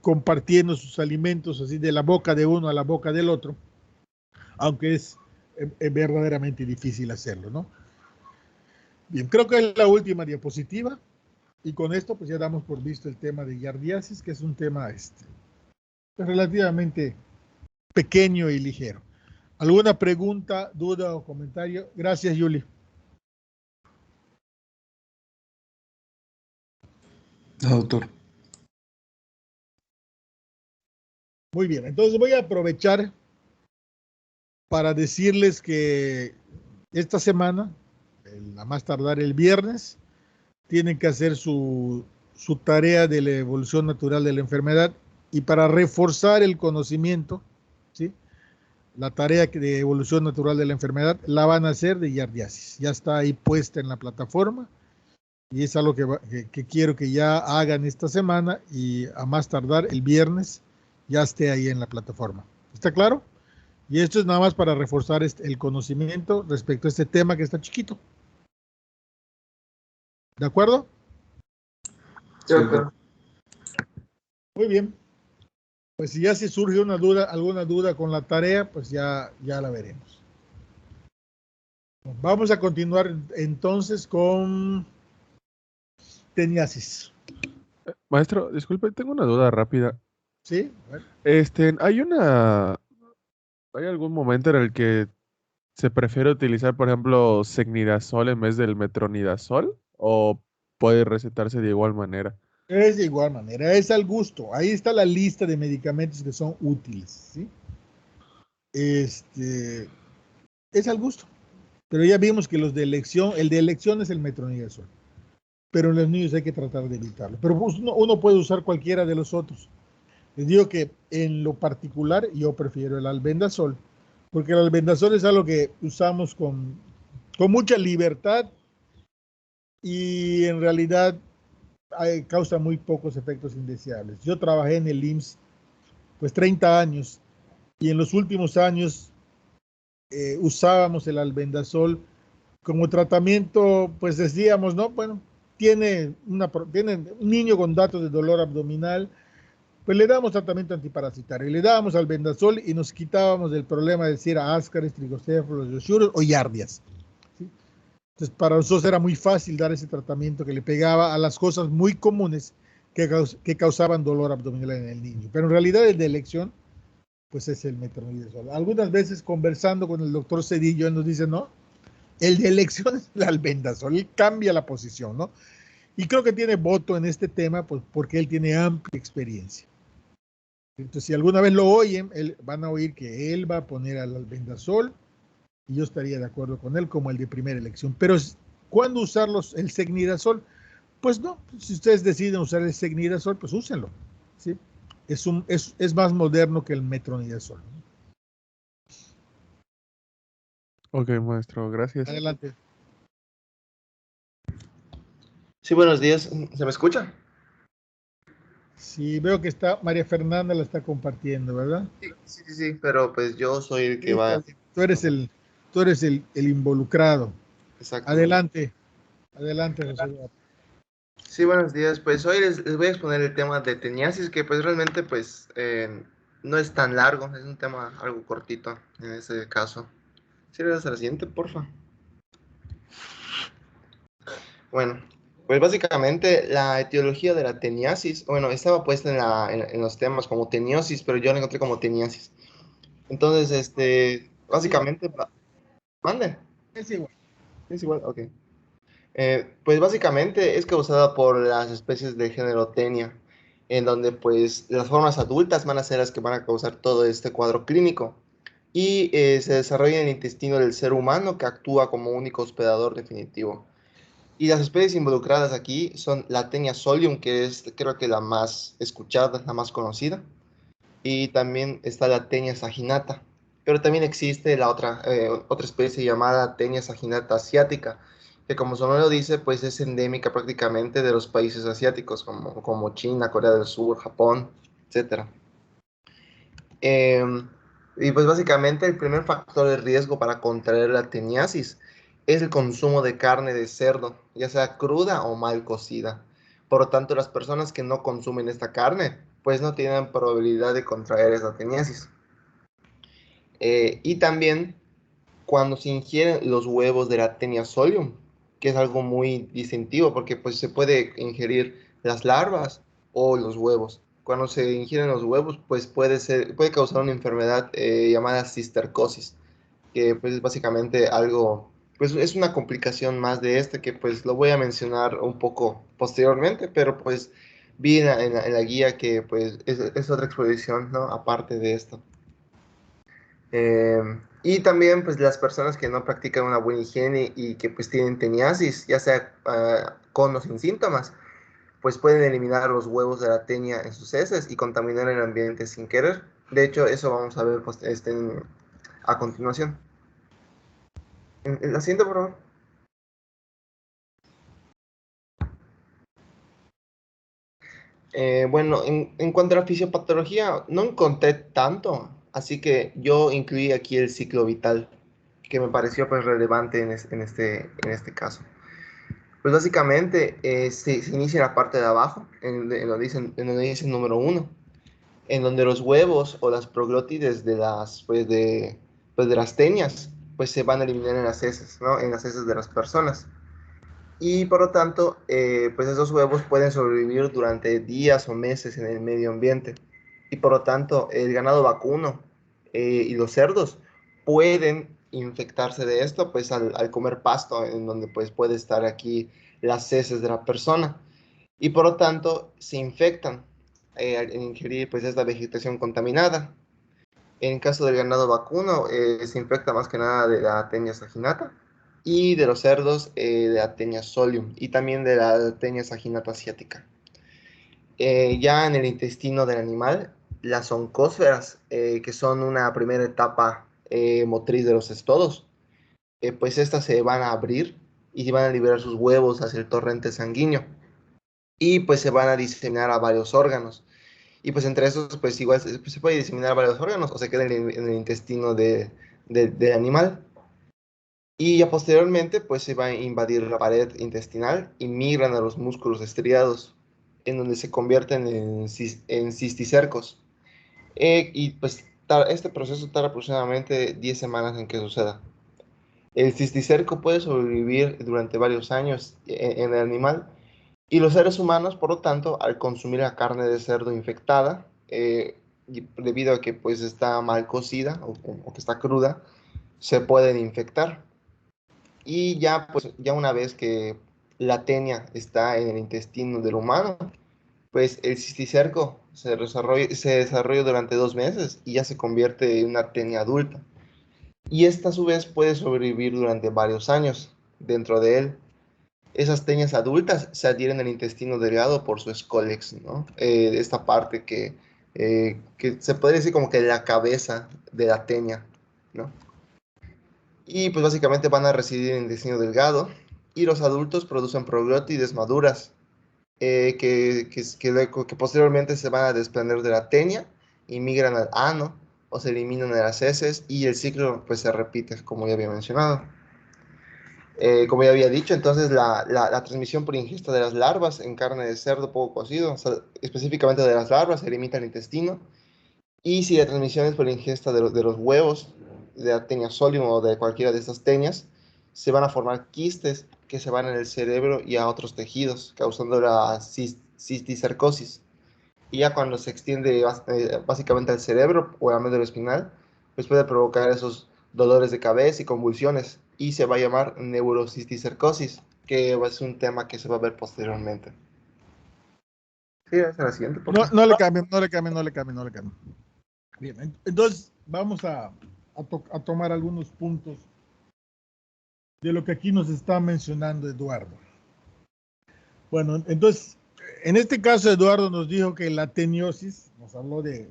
compartiendo sus alimentos así de la boca de uno a la boca del otro, aunque es verdaderamente difícil hacerlo, ¿no? Bien, creo que es la última diapositiva y con esto pues ya damos por visto el tema de giardiasis, que es un tema relativamente pequeño y ligero. ¿Alguna pregunta, duda o comentario? Gracias, Yuli. No, doctor. Muy bien, entonces voy a aprovechar para decirles que esta semana, a más tardar el viernes, tienen que hacer su tarea de la evolución natural de la enfermedad y para reforzar el conocimiento, ¿sí? La tarea de evolución natural de la enfermedad la van a hacer de giardiasis. Ya está ahí puesta en la plataforma y es algo que quiero que ya hagan esta semana y a más tardar el viernes ya esté ahí en la plataforma. ¿Está claro? Y esto es nada más para reforzar el conocimiento respecto a este tema que está chiquito. ¿De acuerdo? Sí, doctor. Muy bien. Pues si ya se surge una duda, alguna duda con la tarea, pues ya la veremos. Vamos a continuar entonces con teniasis. Maestro, disculpe, tengo una duda rápida. ¿Sí? Bueno. ¿Hay algún momento en el que se prefiere utilizar, por ejemplo, Secnidazol en vez del Metronidazol? ¿O puede recetarse de igual manera? Es de igual manera, es al gusto. Ahí está la lista de medicamentos que son útiles, ¿sí? Es al gusto. Pero ya vimos que el de elección es el metronidazol. Pero en los niños hay que tratar de evitarlo. Pero pues, uno puede usar cualquiera de los otros. Les digo que en lo particular yo prefiero el albendazol, porque el albendazol es algo que usamos con mucha libertad y en realidad causa muy pocos efectos indeseables. Yo trabajé en el IMSS pues 30 años y en los últimos años usábamos el albendazol como tratamiento, pues decíamos, ¿no? Bueno, tiene un niño con datos de dolor abdominal, pues le damos tratamiento antiparasitario, le dábamos albendazol y nos quitábamos del problema de si era ascaris, trigocéfalos, yoshuros o yardias. ¿Sí? Entonces, para nosotros era muy fácil dar ese tratamiento que le pegaba a las cosas muy comunes que causaban dolor abdominal en el niño. Pero en realidad el de elección, pues es el metronidazol. Algunas veces conversando con el doctor Cedillo, él nos dice, no, el de elección es el albendazol, él cambia la posición, ¿no? Y creo que tiene voto en este tema, pues porque él tiene amplia experiencia. Entonces, si alguna vez lo oyen, van a oír que él va a poner al albendazol y yo estaría de acuerdo con él como el de primera elección. Pero, ¿cuándo usar el secnidazol? Pues no, si ustedes deciden usar el secnidazol, pues úsenlo, ¿sí? Es más moderno que el metronidazol. Ok, maestro, gracias. Adelante. Sí, buenos días. ¿Se me escucha? Sí, veo que María Fernanda la está compartiendo, ¿verdad? Sí, pero pues yo soy el que Sí, va. tú eres el involucrado. Exacto. Adelante, José. Sí, buenos días. Pues hoy les voy a exponer el tema de teniasis, que pues realmente pues no es tan largo, es un tema algo cortito en ese caso. Sí, le das a la siguiente, porfa. Bueno, pues básicamente la etiología de la teniasis, bueno, estaba puesta en los temas como teniosis, pero yo la encontré como teniasis. Entonces, básicamente, mande, Es igual. es igual, ok. Pues básicamente es causada por las especies de género Tenia, en donde pues las formas adultas van a ser las que van a causar todo este cuadro clínico y se desarrolla en el intestino del ser humano que actúa como único hospedador definitivo. Y las especies involucradas aquí son la Taenia solium, que es creo que la más escuchada, la más conocida. Y también está la Taenia saginata. Pero también existe la otra especie llamada Taenia saginata asiática, que como su nombre lo dice, pues es endémica prácticamente de los países asiáticos, como China, Corea del Sur, Japón, etcétera. Y pues básicamente el primer factor de riesgo para contraer la teniasis es el consumo de carne de cerdo, ya sea cruda o mal cocida. Por lo tanto, las personas que no consumen esta carne, pues no tienen probabilidad de contraer esa teniasis. Y también cuando se ingieren los huevos de la Taenia solium, que es algo muy distintivo porque pues se puede ingerir las larvas o los huevos. Cuando se ingieren los huevos, pues puede causar una enfermedad llamada cistercosis, que pues es básicamente algo, pues es una complicación más de este que pues lo voy a mencionar un poco posteriormente, pero pues vi en la guía que pues es otra exposición, ¿no? Aparte de esto. Y también pues las personas que no practican una buena higiene y que pues tienen teniasis, ya sea con o sin síntomas, pues pueden eliminar los huevos de la tenia en sus heces y contaminar el ambiente sin querer. De hecho, eso vamos a ver pues, a continuación. La siguiente, por favor. Bueno, en cuanto a la fisiopatología, no encontré tanto, así que yo incluí aquí el ciclo vital, que me pareció pues relevante en este caso. Pues básicamente se inicia en la parte de abajo, en donde dice número 1, en donde los huevos o las proglótides de las tenias, pues se van a eliminar en las heces, ¿no? En las heces de las personas. Y por lo tanto, pues esos huevos pueden sobrevivir durante días o meses en el medio ambiente. Y por lo tanto, el ganado vacuno y los cerdos pueden infectarse de esto, pues al comer pasto, en donde pues puede estar aquí las heces de la persona. Y por lo tanto, se infectan al ingerir pues esta vegetación contaminada. En caso del ganado vacuno, se infecta más que nada de la Taenia saginata y de los cerdos de la Taenia solium y también de la Taenia saginata asiática. Ya en el intestino del animal, las oncósferas, que son una primera etapa motriz de los estodos, pues estas se van a abrir y van a liberar sus huevos hacia el torrente sanguíneo y pues se van a diseminar a varios órganos. Y pues entre esos, pues igual se puede diseminar a varios órganos o se queda en el intestino del animal. Y ya posteriormente, pues se va a invadir la pared intestinal y migran a los músculos estriados, en donde se convierten en cisticercos. Y pues este proceso tarda aproximadamente 10 semanas en que suceda. El cisticerco puede sobrevivir durante varios años en el animal y los seres humanos, por lo tanto, al consumir la carne de cerdo infectada, debido a que pues está mal cocida o que está cruda, se pueden infectar. Y ya, pues, ya una vez que la tenia está en el intestino del humano, pues el cisticerco se desarrolla durante 2 meses y ya se convierte en una tenia adulta. Y esta a su vez puede sobrevivir durante varios años dentro de él. Esas tenias adultas se adhieren al intestino delgado por su escólex, ¿no? Esta parte que se puede decir como que la cabeza de la tenia, ¿no? Y pues básicamente van a residir en el intestino delgado y los adultos producen proglótides maduras que posteriormente se van a desprender de la tenia y migran al ano o se eliminan de las heces y el ciclo pues se repite como ya había mencionado. Como ya había dicho, entonces la transmisión por ingesta de las larvas en carne de cerdo poco cocido, o sea, específicamente de las larvas, se limita al intestino. Y si la transmisión es por ingesta de los huevos de la Taenia solium o de cualquiera de estas tenias, se van a formar quistes que se van en el cerebro y a otros tejidos, causando la cisticercosis. Y ya cuando se extiende básicamente al cerebro o a la médula espinal, pues puede provocar esos dolores de cabeza y convulsiones. Y se va a llamar neurocisticercosis, que va a ser un tema que se va a ver posteriormente. Sí, esa es la siguiente, por No, favor. no le cambien, no le cambien, no le cambien, no le cambien. Bien, entonces vamos a tomar algunos puntos de lo que aquí nos está mencionando Eduardo. Bueno, entonces, en este caso Eduardo nos dijo que la teniosis, nos habló de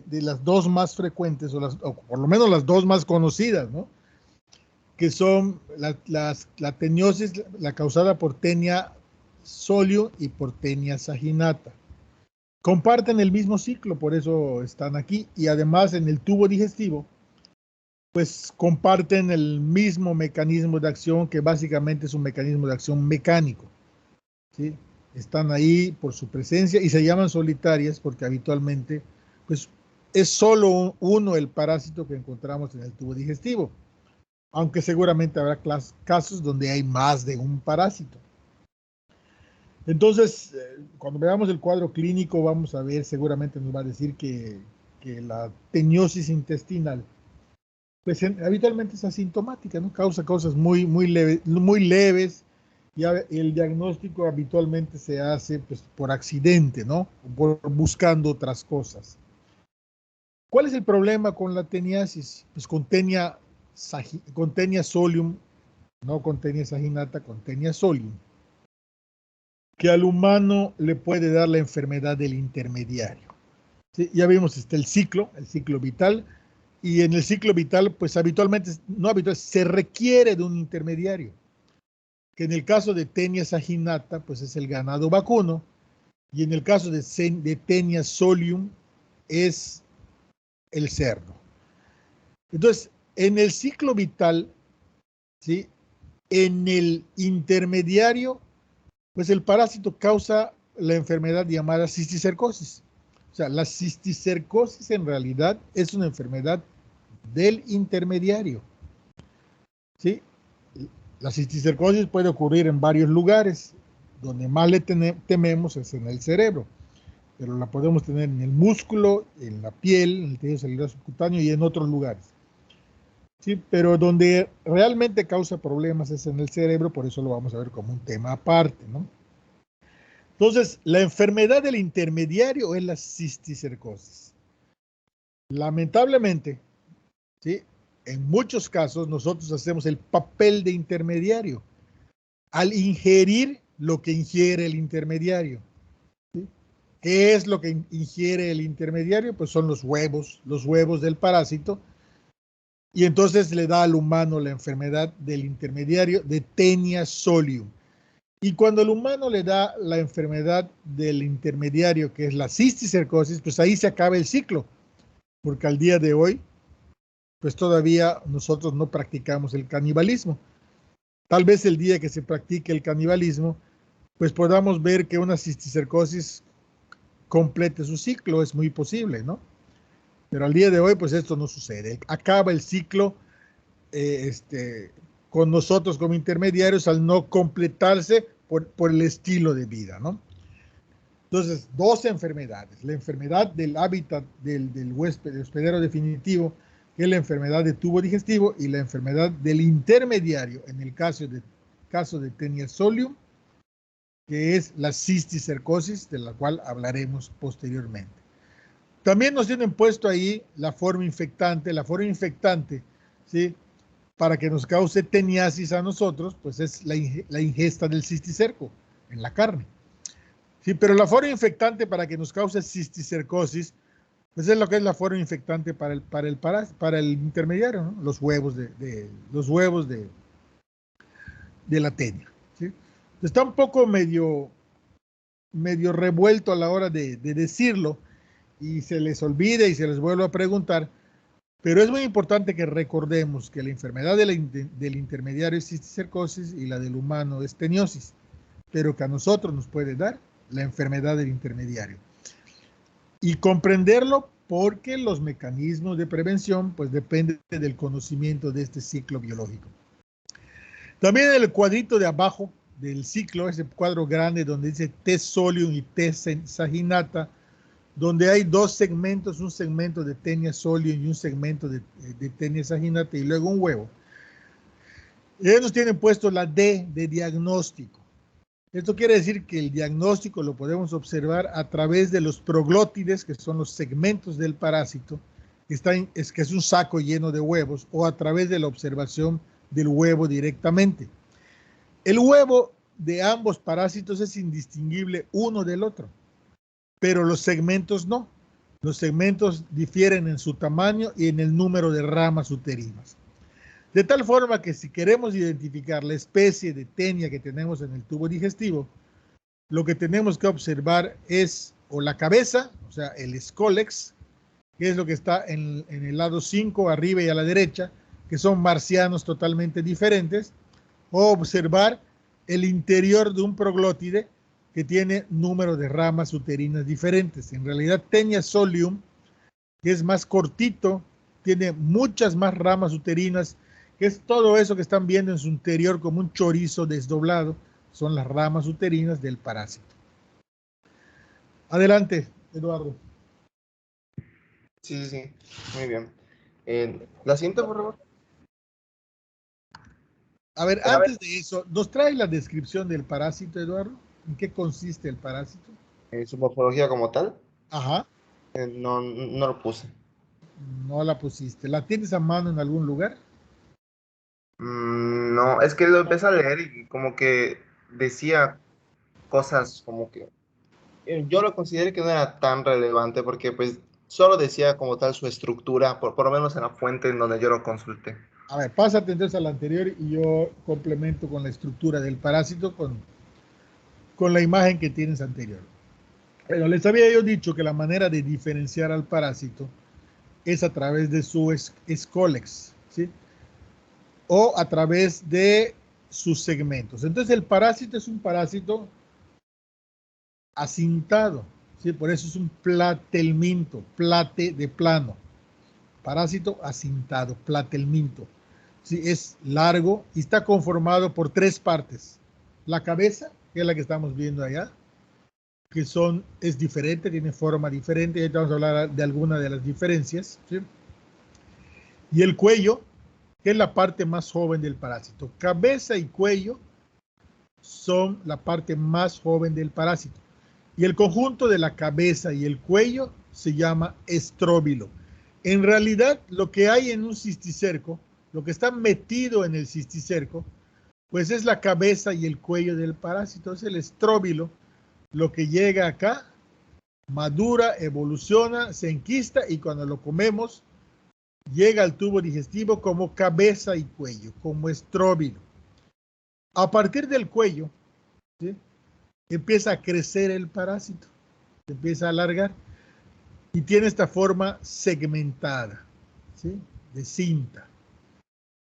las dos más frecuentes, o por lo menos las dos más conocidas, ¿no? Que son la teniosis, la causada por Taenia solium y por Taenia saginata. Comparten el mismo ciclo, por eso están aquí, y además en el tubo digestivo, pues comparten el mismo mecanismo de acción, que básicamente es un mecanismo de acción mecánico, ¿sí? Están ahí por su presencia y se llaman solitarias porque habitualmente pues, es solo uno el parásito que encontramos en el tubo digestivo, aunque seguramente habrá casos donde hay más de un parásito. Entonces, cuando veamos el cuadro clínico, vamos a ver, seguramente nos va a decir que la teniosis intestinal, pues habitualmente es asintomática, ¿no? Causa cosas muy leves, y el diagnóstico habitualmente se hace pues, por accidente, ¿no? Buscando otras cosas. ¿Cuál es el problema con la teniasis? Pues con Taenia solium, no con Taenia saginata, con Taenia solium, que al humano le puede dar la enfermedad del intermediario. ¿Sí? Ya vimos el ciclo vital, y en el ciclo vital, pues habitualmente, se requiere de un intermediario, que en el caso de Taenia saginata, pues es el ganado vacuno, y en el caso de Taenia solium es el cerdo. Entonces, en el ciclo vital, ¿sí? En el intermediario, pues el parásito causa la enfermedad llamada cisticercosis. O sea, la cisticercosis en realidad es una enfermedad del intermediario, ¿sí? La cisticercosis puede ocurrir en varios lugares. Donde más le tememos es en el cerebro, pero la podemos tener en el músculo, en la piel, en el tejido celular subcutáneo y en otros lugares. Sí, pero donde realmente causa problemas es en el cerebro, por eso lo vamos a ver como un tema aparte, ¿no? Entonces, la enfermedad del intermediario es la cisticercosis. Lamentablemente, ¿sí? En muchos casos nosotros hacemos el papel de intermediario al ingerir lo que ingiere el intermediario. ¿Sí? ¿Qué es lo que ingiere el intermediario? Pues son los huevos del parásito, y entonces le da al humano la enfermedad del intermediario de Taenia solium. Y cuando el humano le da la enfermedad del intermediario, que es la cisticercosis, pues ahí se acaba el ciclo, porque al día de hoy, pues todavía nosotros no practicamos el canibalismo. Tal vez el día que se practique el canibalismo, pues podamos ver que una cisticercosis complete su ciclo, es muy posible, ¿no? Pero al día de hoy, pues esto no sucede. Acaba el ciclo con nosotros como intermediarios al no completarse por el estilo de vida, ¿no? Entonces, dos enfermedades. La enfermedad del hábitat del huésped, del hospedero definitivo, que es la enfermedad de tubo digestivo, y la enfermedad del intermediario, en el caso de Taenia solium, que es la cisticercosis, de la cual hablaremos posteriormente. También nos tienen puesto ahí la forma infectante. La forma infectante, ¿sí? Para que nos cause teniasis a nosotros, pues es la ingesta del cisticerco en la carne. Sí, pero la forma infectante para que nos cause cisticercosis, pues es lo que es la forma infectante para el intermediario, ¿no? Los huevos de la tenia, ¿sí? Está un poco medio revuelto a la hora de decirlo, y se les olvida y se les vuelve a preguntar, pero es muy importante que recordemos que la enfermedad del intermediario es cisticercosis y la del humano es teniosis, pero que a nosotros nos puede dar la enfermedad del intermediario. Y comprenderlo porque los mecanismos de prevención pues dependen del conocimiento de este ciclo biológico. También en el cuadrito de abajo del ciclo, ese cuadro grande donde dice T solium y T saginata, donde hay dos segmentos, un segmento de Taenia solium y un segmento de Taenia saginata, y luego un huevo. Ellos tienen puesto la D de diagnóstico. Esto quiere decir que el diagnóstico lo podemos observar a través de los proglótides, que son los segmentos del parásito, que es un saco lleno de huevos, o a través de la observación del huevo directamente. El huevo de ambos parásitos es indistinguible uno del otro, pero los segmentos no. Los segmentos difieren en su tamaño y en el número de ramas uterinas. De tal forma que si queremos identificar la especie de tenia que tenemos en el tubo digestivo, lo que tenemos que observar es o la cabeza, o sea, el escólex, que es lo que está en el lado 5, arriba y a la derecha, que son marcianos totalmente diferentes, o observar el interior de un proglótide que tiene número de ramas uterinas diferentes. En realidad, tenia solium, que es más cortito, tiene muchas más ramas uterinas, que es todo eso que están viendo en su interior como un chorizo desdoblado, son las ramas uterinas del parásito. Adelante, Eduardo. Sí, sí, sí. Muy bien. La siguiente, por favor. A ver, A ver, antes de eso, ¿nos trae la descripción del parásito, Eduardo? ¿En qué consiste el parásito? su morfología como tal, Ajá, no, no lo puse. no la pusiste. ¿La tienes a mano en algún lugar? No, es que lo empecé a leer y como que decía cosas como que yo lo consideré que no era tan relevante porque pues solo decía como tal su estructura, por lo menos en la fuente en donde yo lo consulté. A ver, pásate entonces a la anterior y yo complemento con la estructura del parásito con la imagen que tienes anterior. Bueno, les había yo dicho que la manera de diferenciar al parásito es a través de su escólex, ¿sí? O a través de sus segmentos. Entonces el parásito es un parásito acintado, ¿sí? Por eso es un platelminto, plate de plano. Parásito acintado, platelminto. ¿Sí? Es largo y está conformado por tres partes. La cabeza, que es la que estamos viendo allá, que es diferente, tiene forma diferente, ya vamos a hablar de alguna de las diferencias, ¿sí? Y el cuello, que es la parte más joven del parásito. Cabeza y cuello son la parte más joven del parásito. Y el conjunto de la cabeza y el cuello se llama estróbilo. En realidad, lo que hay en un cisticerco, lo que está metido en el cisticerco, pues es la cabeza y el cuello del parásito, es el estróbilo, lo que llega acá, madura, evoluciona, se enquista y cuando lo comemos, llega al tubo digestivo como cabeza y cuello, como estróbilo. A partir del cuello, ¿sí? Empieza a crecer el parásito, se empieza a alargar y tiene esta forma segmentada, ¿sí? De cinta.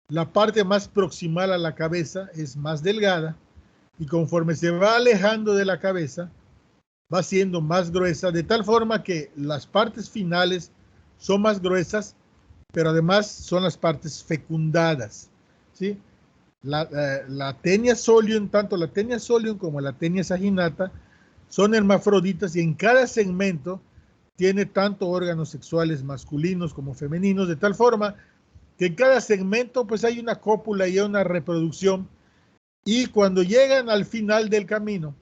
La parte más proximal a la cabeza es más delgada y conforme se va alejando de la cabeza, va siendo más gruesa, de tal forma que las partes finales son más gruesas, pero además son las partes fecundadas, ¿sí? La Taenia solium, tanto la Taenia solium como la Taenia saginata, son hermafroditas y en cada segmento tiene tanto órganos sexuales masculinos como femeninos, de tal forma que en cada segmento pues hay una cópula y una reproducción y cuando llegan al final del camino,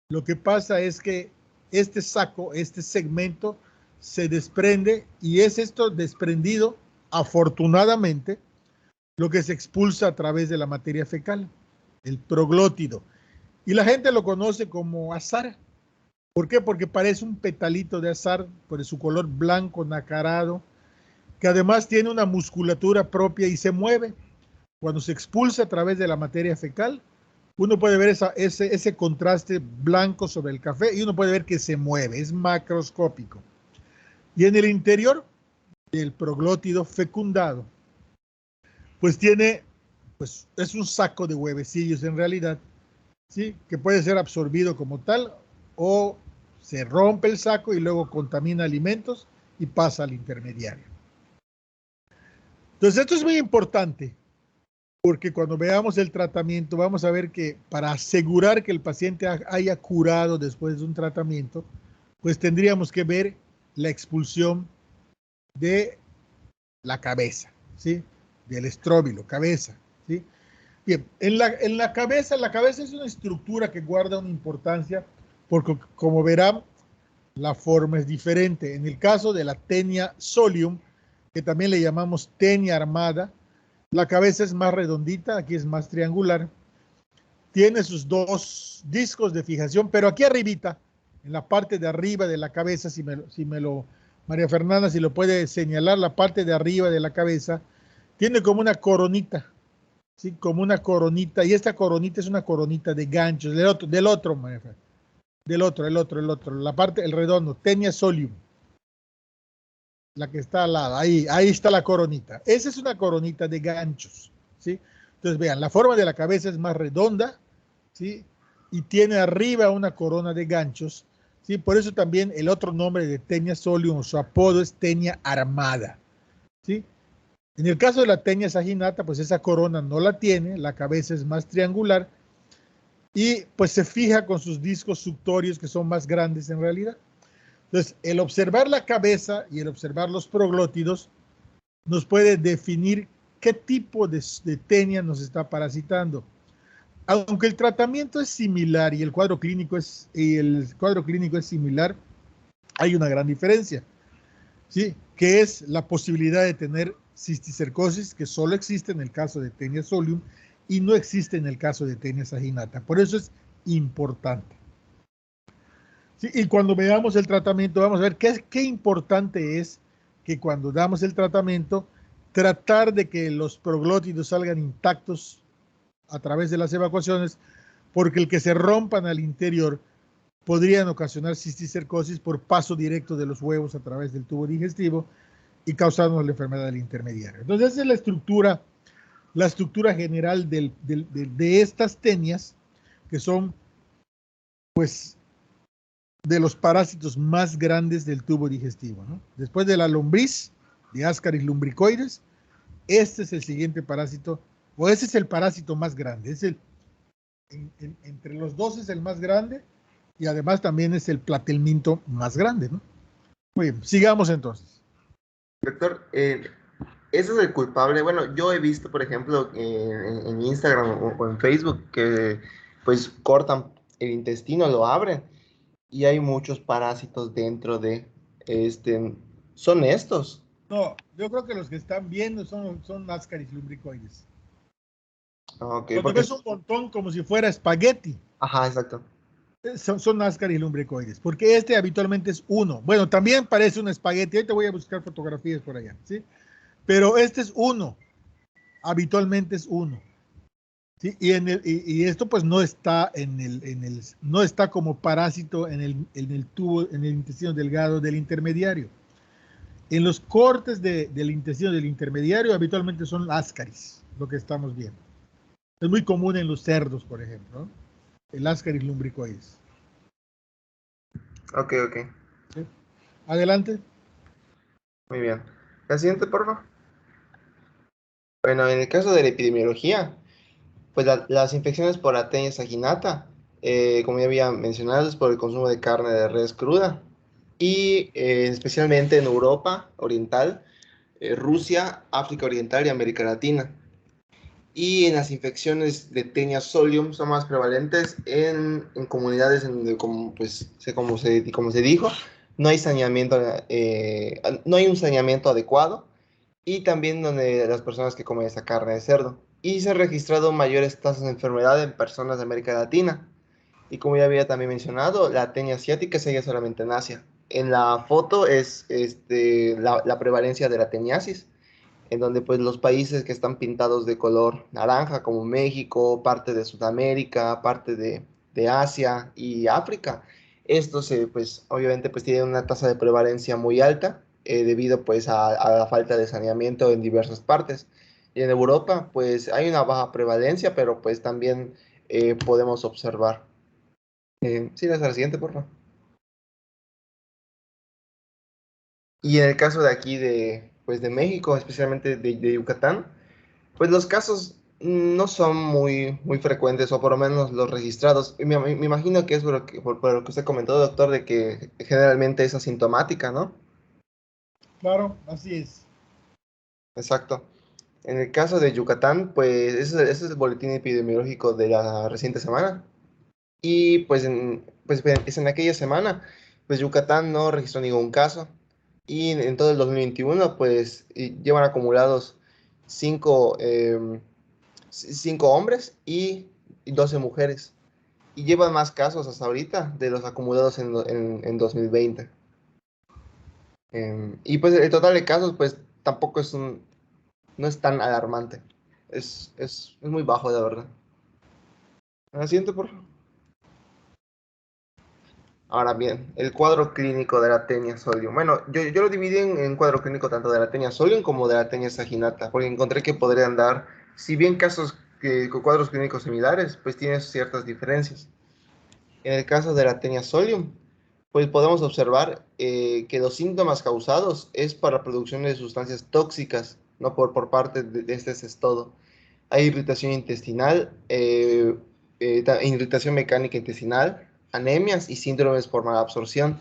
lo que pasa es que este saco, este segmento se desprende y es esto desprendido, afortunadamente, lo que se expulsa a través de la materia fecal, el proglótido. Y la gente lo conoce como azar. ¿Por qué? Porque parece un petalito de azar por su color blanco nacarado, que además tiene una musculatura propia y se mueve. Cuando se expulsa a través de la materia fecal, uno puede ver ese contraste blanco sobre el café y uno puede ver que se mueve, es macroscópico. Y en el interior del proglótido fecundado, pues es un saco de huevecillos en realidad, ¿sí? Que puede ser absorbido como tal o se rompe el saco y luego contamina alimentos y pasa al intermediario. Entonces esto es muy importante porque cuando veamos el tratamiento vamos a ver que para asegurar que el paciente haya curado después de un tratamiento, pues tendríamos que ver la expulsión de la cabeza, ¿sí? Del estróbilo, cabeza, ¿sí? Bien, en la cabeza es una estructura que guarda una importancia porque, como verán, la forma es diferente. En el caso de la Taenia solium, que también le llamamos Taenia armada, la cabeza es más redondita, aquí es más triangular. tiene sus dos discos de fijación, pero aquí arribita, en la parte de arriba de la cabeza, María Fernanda, si lo puede señalar, la parte de arriba de la cabeza, tiene como una coronita, ¿sí? Como una coronita, y esta coronita es una coronita de ganchos, del otro, María Fernanda, el otro, la parte, el redondo, Taenia solium, la que está al lado, ahí está la coronita. Esa es una coronita de ganchos, ¿sí? Entonces, vean, la forma de la cabeza es más redonda, ¿sí? Y tiene arriba una corona de ganchos, ¿sí? Por eso también el otro nombre de Taenia solium, su apodo es Taenia armada, ¿sí? En el caso de la Taenia saginata, pues esa corona no la tiene, la cabeza es más triangular y pues se fija con sus discos suctorios que son más grandes en realidad. Entonces, el observar la cabeza y el observar los proglótidos nos puede definir qué tipo de tenia nos está parasitando. Aunque el tratamiento es similar y el cuadro clínico es similar, hay una gran diferencia, ¿sí? Que es la posibilidad de tener cisticercosis, que solo existe en el caso de Taenia solium y no existe en el caso de Taenia saginata. Por eso es importante. Sí, y cuando veamos el tratamiento, vamos a ver qué importante es que cuando damos el tratamiento, tratar de que los proglótidos salgan intactos a través de las evacuaciones, porque el que se rompan al interior podrían ocasionar cisticercosis por paso directo de los huevos a través del tubo digestivo y causarnos la enfermedad del intermediario. Entonces, esa es la estructura general de estas tenias, que son, pues, de los parásitos más grandes del tubo digestivo, ¿no? Después de la lombriz, de Ascaris lumbricoides, este es el siguiente parásito, o ese es el parásito más grande. Entre los dos es el más grande y además también es el platelminto más grande, ¿no? Muy bien, sigamos entonces. Doctor, ese es el culpable. Bueno, yo he visto, por ejemplo, en Instagram o en Facebook que pues cortan el intestino, lo abren y hay muchos parásitos dentro de son estos. No, yo creo que los que están viendo son Ascaris lumbricoides. Ok, Cuando porque ves un montón como si fuera espagueti, ajá, exacto. son Ascaris lumbricoides, porque este habitualmente es uno. Bueno, también parece un espagueti, ahorita voy a buscar fotografías por allá, ¿sí? Pero este es uno, habitualmente es uno. ¿Sí? Y esto pues no está no está como parásito en el tubo, en el intestino delgado del intermediario. En los cortes del intestino del intermediario habitualmente son Ascaris, lo que estamos viendo. Es muy común en los cerdos, por ejemplo, ¿no? El Ascaris lumbricoides. Ok, ok. ¿Sí? Adelante. Muy bien. La siguiente, por favor. Bueno, en el caso de la epidemiología, pues las infecciones por Taenia saginata, como ya había mencionado, es por el consumo de carne de res cruda. Y especialmente en Europa Oriental, Rusia, África Oriental y América Latina. Y en las infecciones de Taenia solium son más prevalentes en comunidades en donde, como se dijo, no hay saneamiento, no hay un saneamiento adecuado y también donde las personas que comen esa carne de cerdo. Y se han registrado mayores tasas de enfermedad en personas de América Latina. Y como ya había también mencionado, la tenia asiática se halla solamente en Asia. En la foto es la prevalencia de la teniasis, en donde pues los países que están pintados de color naranja, como México, parte de Sudamérica, parte de Asia y África, estos pues obviamente pues tienen una tasa de prevalencia muy alta debido pues a la falta de saneamiento en diversas partes. Y en Europa pues hay una baja prevalencia, pero pues también podemos observar. Sí, la siguiente, por favor. Y en el caso de aquí pues de México, especialmente de Yucatán, pues los casos no son muy frecuentes, o por lo menos los registrados. Y me imagino que es por lo que usted comentó, doctor, de que generalmente es asintomática, ¿no? Claro, así es. Exacto. En el caso de Yucatán, pues ese es el boletín epidemiológico de la reciente semana. Y pues en aquella semana, pues Yucatán no registró ningún caso. Y en todo el 2021, pues llevan acumulados cinco hombres y y 12 mujeres. Y llevan más casos hasta ahorita de los acumulados en 2020. Y pues el total de casos, pues tampoco no es tan alarmante. Es muy bajo, la verdad. Siguiente, por favor. Ahora bien, el cuadro clínico de la tenia solium. Bueno, yo lo dividí en cuadro clínico tanto de la tenia solium como de la tenia saginata, porque encontré que podrían dar, si bien casos con cuadros clínicos similares, pues tienen ciertas diferencias. En el caso de la tenia solium, pues podemos observar que los síntomas causados es por la producción de sustancias tóxicas, no por parte de este es todo. Hay irritación intestinal, irritación mecánica intestinal, anemias y síndromes por malabsorción.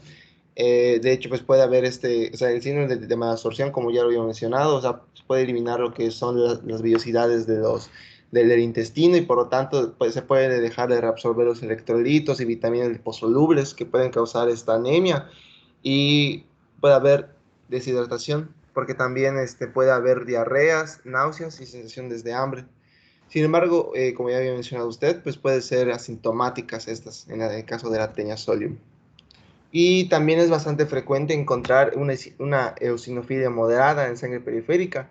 De hecho, pues puede haber o sea, el síndrome de malabsorción, como ya lo había mencionado, o sea, se puede eliminar lo que son las vellosidades del intestino y por lo tanto pues, se puede dejar de reabsorber los electrolitos y vitaminas liposolubles que pueden causar esta anemia y puede haber deshidratación, porque también puede haber diarreas, náuseas y sensaciones de hambre. Sin embargo, como ya había mencionado usted, pues puede ser asintomáticas estas en el caso de la tenia solium. Y también es bastante frecuente encontrar una eosinofilia moderada en sangre periférica,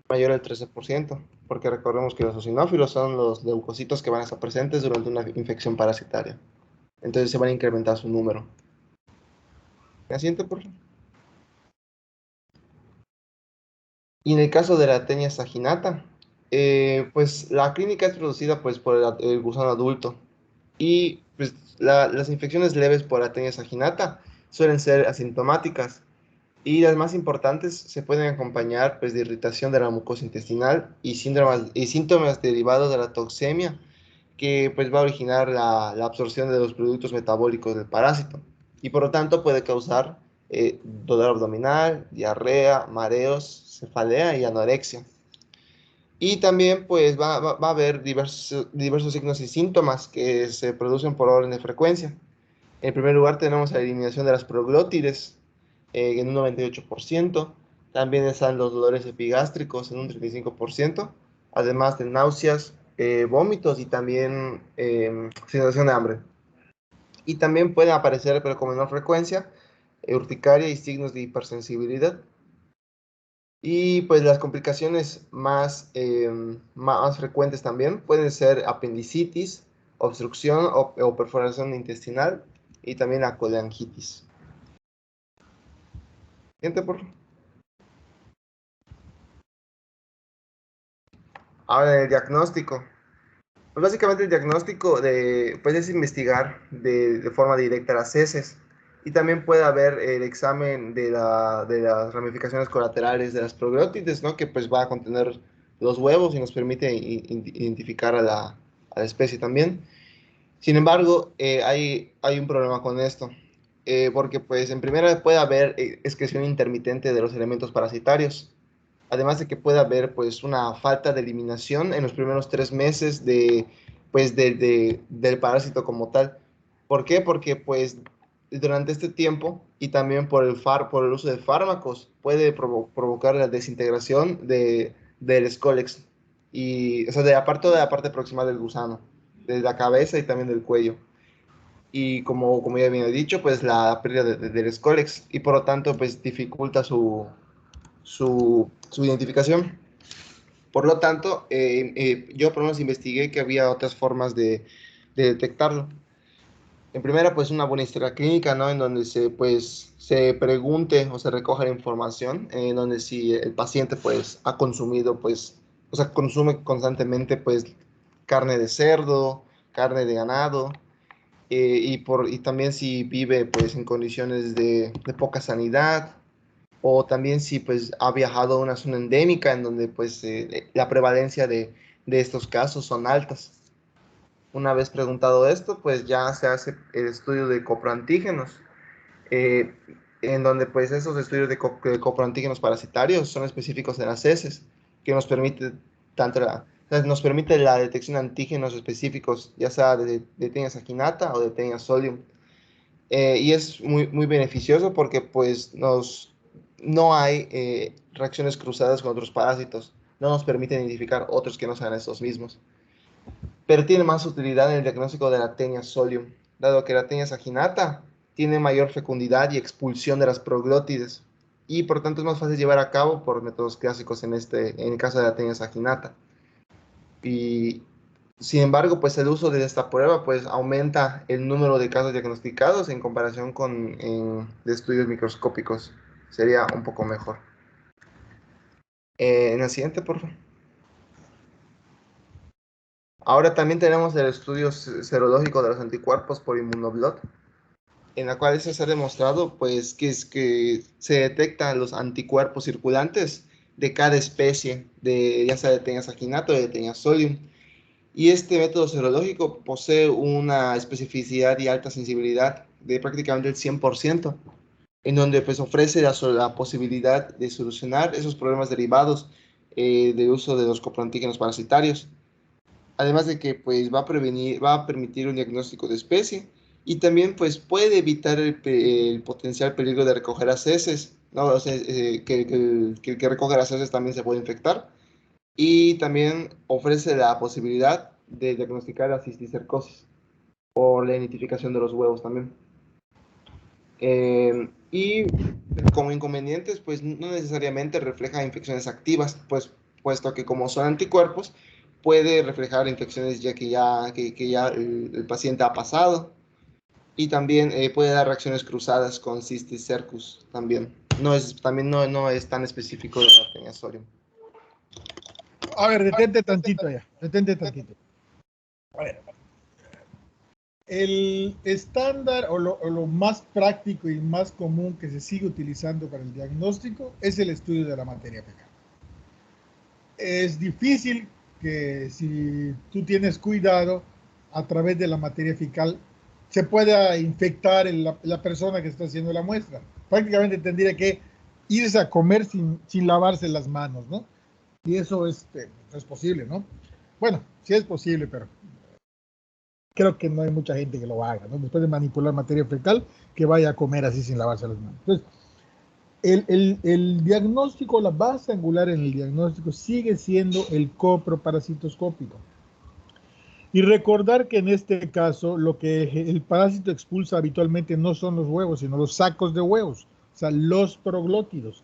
mayor al 13%, porque recordemos que los eosinófilos son los leucocitos que van a estar presentes durante una infección parasitaria. Entonces se van a incrementar su número. La siguiente, por favor. Y en el caso de la tenia saginata, pues la clínica es producida pues, por el gusano adulto. Y pues, las infecciones leves por la tenia saginata suelen ser asintomáticas. Y las más importantes se pueden acompañar pues, de irritación de la mucosa intestinal y síntomas derivados de la toxemia, que pues, va a originar la absorción de los productos metabólicos del parásito. Y por lo tanto puede causar dolor abdominal, diarrea, mareos, cefalea y anorexia. Y también pues va a haber diversos signos y síntomas que se producen por orden de frecuencia. En primer lugar tenemos la eliminación de las proglótides en un 98%. También están los dolores epigástricos en un 35%, además de náuseas, vómitos y también sensación de hambre. Y también pueden aparecer, pero con menor frecuencia, urticaria y signos de hipersensibilidad. Y pues las complicaciones más frecuentes también pueden ser apendicitis, obstrucción o perforación intestinal y también la colangitis. Siguiente, por favor. Ahora el diagnóstico. Pues básicamente el diagnóstico pues es investigar de forma directa las heces y también puede haber el examen de las ramificaciones colaterales de las proglótides, ¿no? Que pues va a contener los huevos y nos permite identificar a la especie también. Sin embargo, hay un problema con esto, porque pues en primera puede haber excreción intermitente de los elementos parasitarios. Además de que puede haber pues una falta de eliminación en los primeros 3 meses del parásito como tal. ¿Por qué? Porque pues durante este tiempo y también por el uso de fármacos puede provocar la desintegración del Scolex y o sea, toda la parte proximal del gusano, de la cabeza y también del cuello. Y como ya había dicho, pues la pérdida del Scolex y por lo tanto pues dificulta su identificación. Por lo tanto, yo por lo menos investigué que había otras formas de detectarlo. En primera, pues una buena historia clínica, ¿no? En donde se pregunte o se recoja la información, en donde si el paciente pues ha consumido, pues, o sea, consume constantemente pues carne de cerdo, carne de ganado, y también si vive pues en condiciones de poca sanidad, o también si pues ha viajado a una zona endémica en donde pues la prevalencia de estos casos son altas. Una vez preguntado esto, pues ya se hace el estudio de coproantígenos, eh, en donde pues esos estudios de coproantígenos parasitarios son específicos de las heces, que nos permite o sea, nos permite la detección de antígenos específicos, ya sea de tenia saginata o de tenia solium. Y es muy beneficioso porque pues no hay reacciones cruzadas con otros parásitos. No nos permite identificar otros que no sean estos mismos. pero tiene más utilidad en el diagnóstico de la Taenia solium, dado que la Taenia saginata tiene mayor fecundidad y expulsión de las proglótides, y por tanto es más fácil llevar a cabo por métodos clásicos en el caso de la Taenia saginata. Y sin embargo, pues el uso de esta prueba pues aumenta el número de casos diagnosticados en comparación con de estudios microscópicos. Sería un poco mejor. En la siguiente, por favor. Ahora también tenemos el estudio serológico de los anticuerpos por inmunoblot, en la cual se ha demostrado pues que se detectan los anticuerpos circulantes de cada especie, ya sea de Taenia saginata o de Taenia solium. Y este método serológico posee una especificidad y alta sensibilidad de prácticamente el 100%, en donde pues ofrece la posibilidad de solucionar esos problemas derivados del uso de los coproantígenos parasitarios. Además de que pues va a permitir un diagnóstico de especie y también pues puede evitar el potencial peligro de recoger las heces, ¿no? O sea, el que recoge las heces también se puede infectar, y también ofrece la posibilidad de diagnosticar la cisticercosis o la identificación de los huevos también. Y como inconvenientes, pues no necesariamente refleja infecciones activas, pues puesto que como son anticuerpos, puede reflejar infecciones que ya el paciente ha pasado, y también puede dar reacciones cruzadas con cisticercus también. También no es tan específico de la Taenia solium. A ver, detente tantito allá, detente tantito. A ver, el estándar o lo más práctico y más común que se sigue utilizando para el diagnóstico es el estudio de la materia fecal. Es difícil que si tú tienes cuidado a través de la materia fecal se pueda infectar la persona que está haciendo la muestra. Prácticamente tendría que irse a comer sin lavarse las manos, ¿no? Y eso no es posible, ¿no? Bueno, sí es posible, pero creo que no hay mucha gente que lo haga, ¿no? Después de manipular materia fecal, que vaya a comer así sin lavarse las manos. Entonces, el diagnóstico, la base angular en el diagnóstico sigue siendo el coproparasitoscópico. Y recordar que en este caso lo que el parásito expulsa habitualmente no son los huevos, sino los sacos de huevos, o sea, los proglótidos.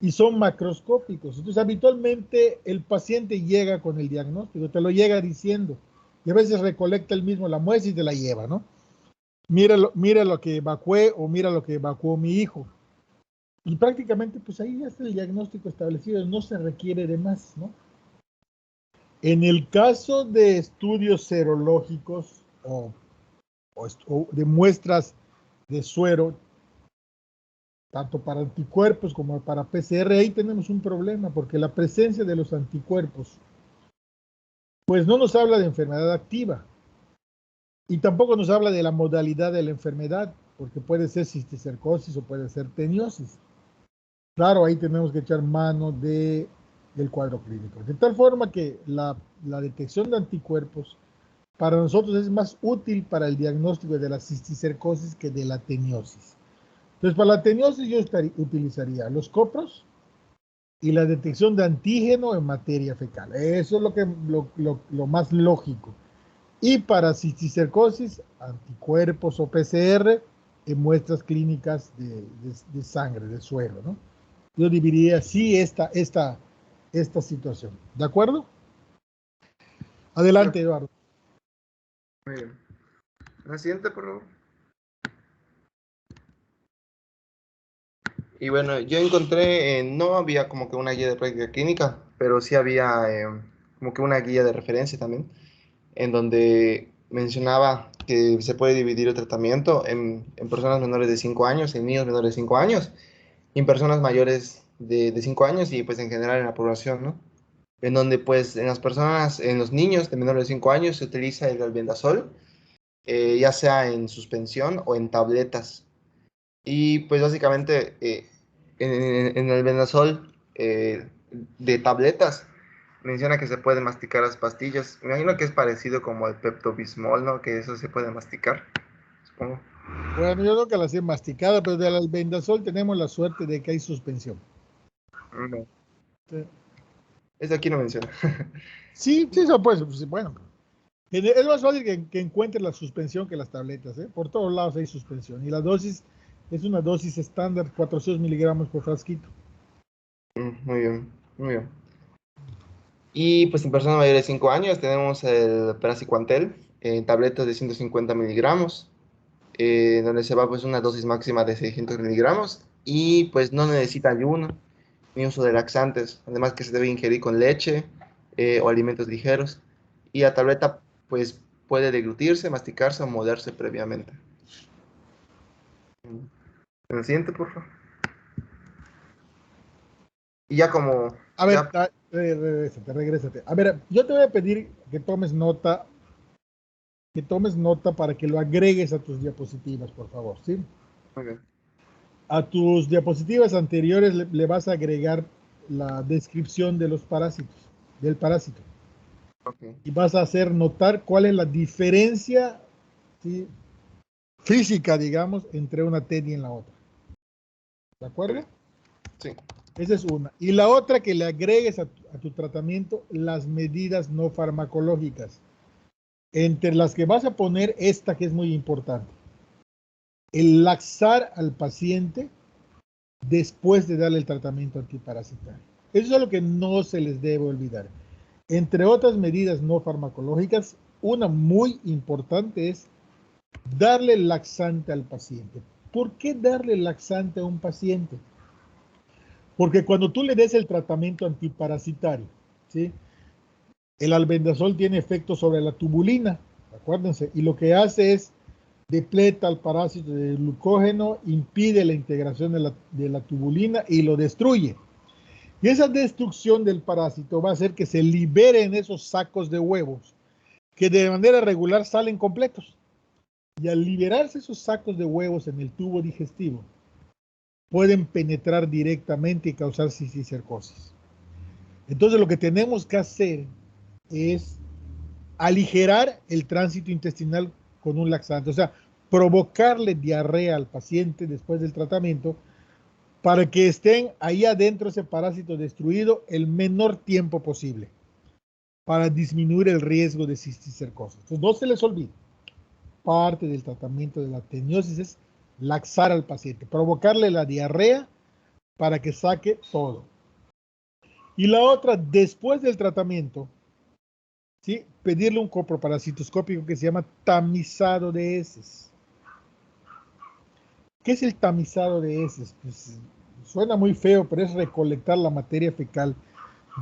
Y son macroscópicos. Entonces, habitualmente el paciente llega con el diagnóstico, te lo llega diciendo. Y a veces recolecta el mismo la muestra y te la lleva, ¿no? Mira lo que evacué o mira lo que evacuó mi hijo. Y prácticamente, pues ahí ya está el diagnóstico establecido, no se requiere de más, ¿no? En el caso de estudios serológicos o de muestras de suero, tanto para anticuerpos como para PCR, ahí tenemos un problema, porque la presencia de los anticuerpos, pues no nos habla de enfermedad activa, y tampoco nos habla de la modalidad de la enfermedad, porque puede ser cisticercosis o puede ser teniosis. Claro, ahí tenemos que echar mano del cuadro clínico. De tal forma que la detección de anticuerpos para nosotros es más útil para el diagnóstico de la cisticercosis que de la teniosis. Entonces, para la teniosis yo utilizaría los copros y la detección de antígeno en materia fecal. Eso es lo más lógico. Y para cisticercosis, anticuerpos o PCR en muestras clínicas de sangre, de suero, ¿no? Yo dividiría así esta situación. ¿De acuerdo? Adelante, Eduardo. Muy bien. La siguiente, por favor. Y bueno, yo encontré, no había como que una guía de práctica clínica, pero sí había como que una guía de referencia también, en donde mencionaba que se puede dividir el tratamiento en personas menores de 5 años, en niños menores de 5 años, y en personas mayores de 5 años y pues en general en la población, ¿no? En donde pues en los niños de menores de 5 años se utiliza el albendazol, ya sea en suspensión o en tabletas. Y pues básicamente en el albendazol de tabletas menciona que se pueden masticar las pastillas. Me imagino que es parecido como al Pepto-Bismol, ¿no? Que eso se puede masticar, supongo. Bueno, yo creo que la sé masticada, pero del albendazol tenemos la suerte de que hay suspensión. No. Sí, Eso aquí no menciona. sí, eso pues, bueno. Es más fácil que encuentres la suspensión que las tabletas, ¿eh? Por todos lados hay suspensión. Y la dosis es una dosis estándar, 400 miligramos por frasquito. Muy bien, muy bien. Y pues en personas mayores de 5 años tenemos el Praziquantel en tabletas de 150 miligramos, donde se va pues una dosis máxima de 600 miligramos y pues no necesita ayuno ni uso de laxantes, además que se debe ingerir con leche o alimentos ligeros. Y la tableta pues puede deglutirse, masticarse o molerse previamente. En el siguiente, por favor. Y ya como... A ver, Ya, regrésate. A ver, yo te voy a pedir que tomes nota para que lo agregues a tus diapositivas, por favor, ¿sí? muy bien. A tus diapositivas anteriores le vas a agregar la descripción de los parásitos, del parásito. Okay. Y vas a hacer notar cuál es la diferencia, ¿sí?, física, digamos, entre una tenia y la otra. ¿De acuerdo? Sí. Esa es una. Y la otra, que le agregues a tu tratamiento las medidas no farmacológicas, entre las que vas a poner esta que es muy importante: el laxar al paciente después de darle el tratamiento antiparasitario. Eso es lo que no se les debe olvidar. Entre otras medidas no farmacológicas, una muy importante es darle laxante al paciente. ¿Por qué darle laxante a un paciente? Porque cuando tú le des el tratamiento antiparasitario, ¿sí?, el albendazol tiene efecto sobre la tubulina, acuérdense, y lo que hace es depleta al parásito de glucógeno, impide la integración de la tubulina y lo destruye. Y esa destrucción del parásito va a hacer que se liberen esos sacos de huevos que de manera regular salen completos. Y al liberarse esos sacos de huevos en el tubo digestivo, pueden penetrar directamente y causar cisticercosis. Entonces lo que tenemos que hacer es aligerar el tránsito intestinal con un laxante, o sea, provocarle diarrea al paciente después del tratamiento para que estén ahí adentro ese parásito destruido el menor tiempo posible, para disminuir el riesgo de cisticercosis. Entonces no se les olvide, parte del tratamiento de la teniosis es laxar al paciente, provocarle la diarrea para que saque todo. Y la otra, después del tratamiento, ¿sí?, pedirle un coproparasitoscópico que se llama tamizado de heces. ¿Qué es el tamizado de heces? Pues, suena muy feo, pero es recolectar la materia fecal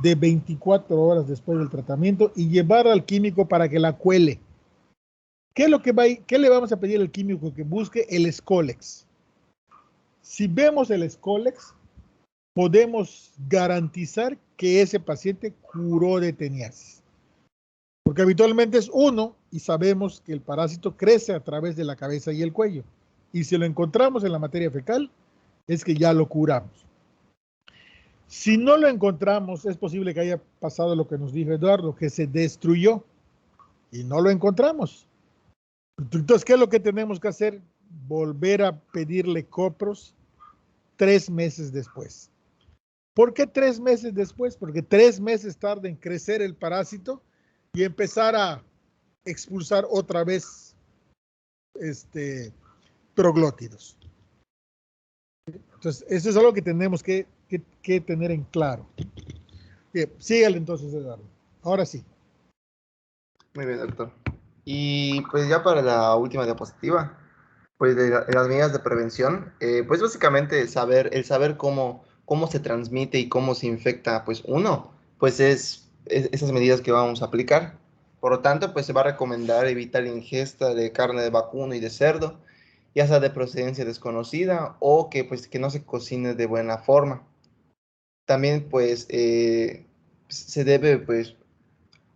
de 24 horas después del tratamiento y llevarla al químico para que la cuele. ¿Qué es lo que qué le vamos a pedir al químico? Que busque el Scolex. Si vemos el Scolex, podemos garantizar que ese paciente curó de teniasis. Porque habitualmente es uno y sabemos que el parásito crece a través de la cabeza y el cuello. Y si lo encontramos en la materia fecal, es que ya lo curamos. Si no lo encontramos, es posible que haya pasado lo que nos dijo Eduardo, que se destruyó y no lo encontramos. Entonces, ¿qué es lo que tenemos que hacer? Volver a pedirle copros 3 meses después. ¿Por qué 3 meses después? Porque 3 meses tarda en crecer el parásito y empezar a expulsar otra vez troglótidos. Entonces, eso es algo que tenemos que tener en claro. Bien, sígale entonces, Eduardo. Ahora sí. Muy bien, doctor. Y pues ya para la última diapositiva, pues de las medidas de prevención, pues básicamente el saber cómo se transmite y cómo se infecta, pues uno, pues es esas medidas que vamos a aplicar. Por lo tanto, pues se va a recomendar evitar la ingesta de carne de vacuno y de cerdo, ya sea de procedencia desconocida o que pues que no se cocine de buena forma. También pues se debe pues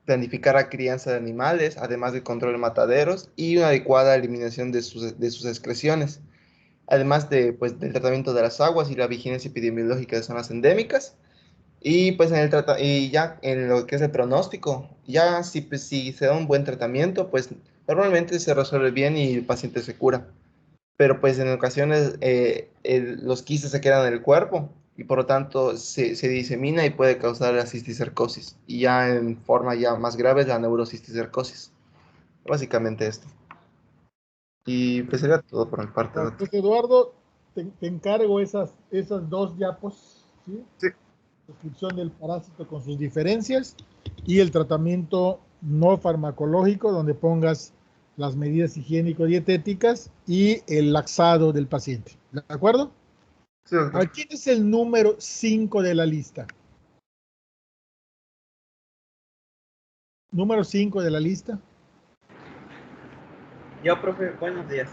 planificar la crianza de animales, además del control de mataderos y una adecuada eliminación de sus excreciones, además de, pues, del tratamiento de las aguas y la vigilancia epidemiológica de zonas endémicas. Y pues y ya en lo que es el pronóstico, ya si se da un buen tratamiento, pues normalmente se resuelve bien y el paciente se cura. Pero pues en ocasiones los quistes se quedan en el cuerpo y por lo tanto se disemina y puede causar la cisticercosis. Y ya en forma ya más grave es la neurocisticercosis. Básicamente esto. Y pues sería todo por mi parte, doctor. Pues Eduardo, te encargo esas dos yapos, ¿sí? Sí. Descripción del parásito con sus diferencias y el tratamiento no farmacológico, donde pongas las medidas higiénico-dietéticas y el laxado del paciente. ¿De acuerdo? Sí, A doctor. ver, ¿quién es el número 5 de la lista? Número 5 de la lista. Yo, profe, buenos días.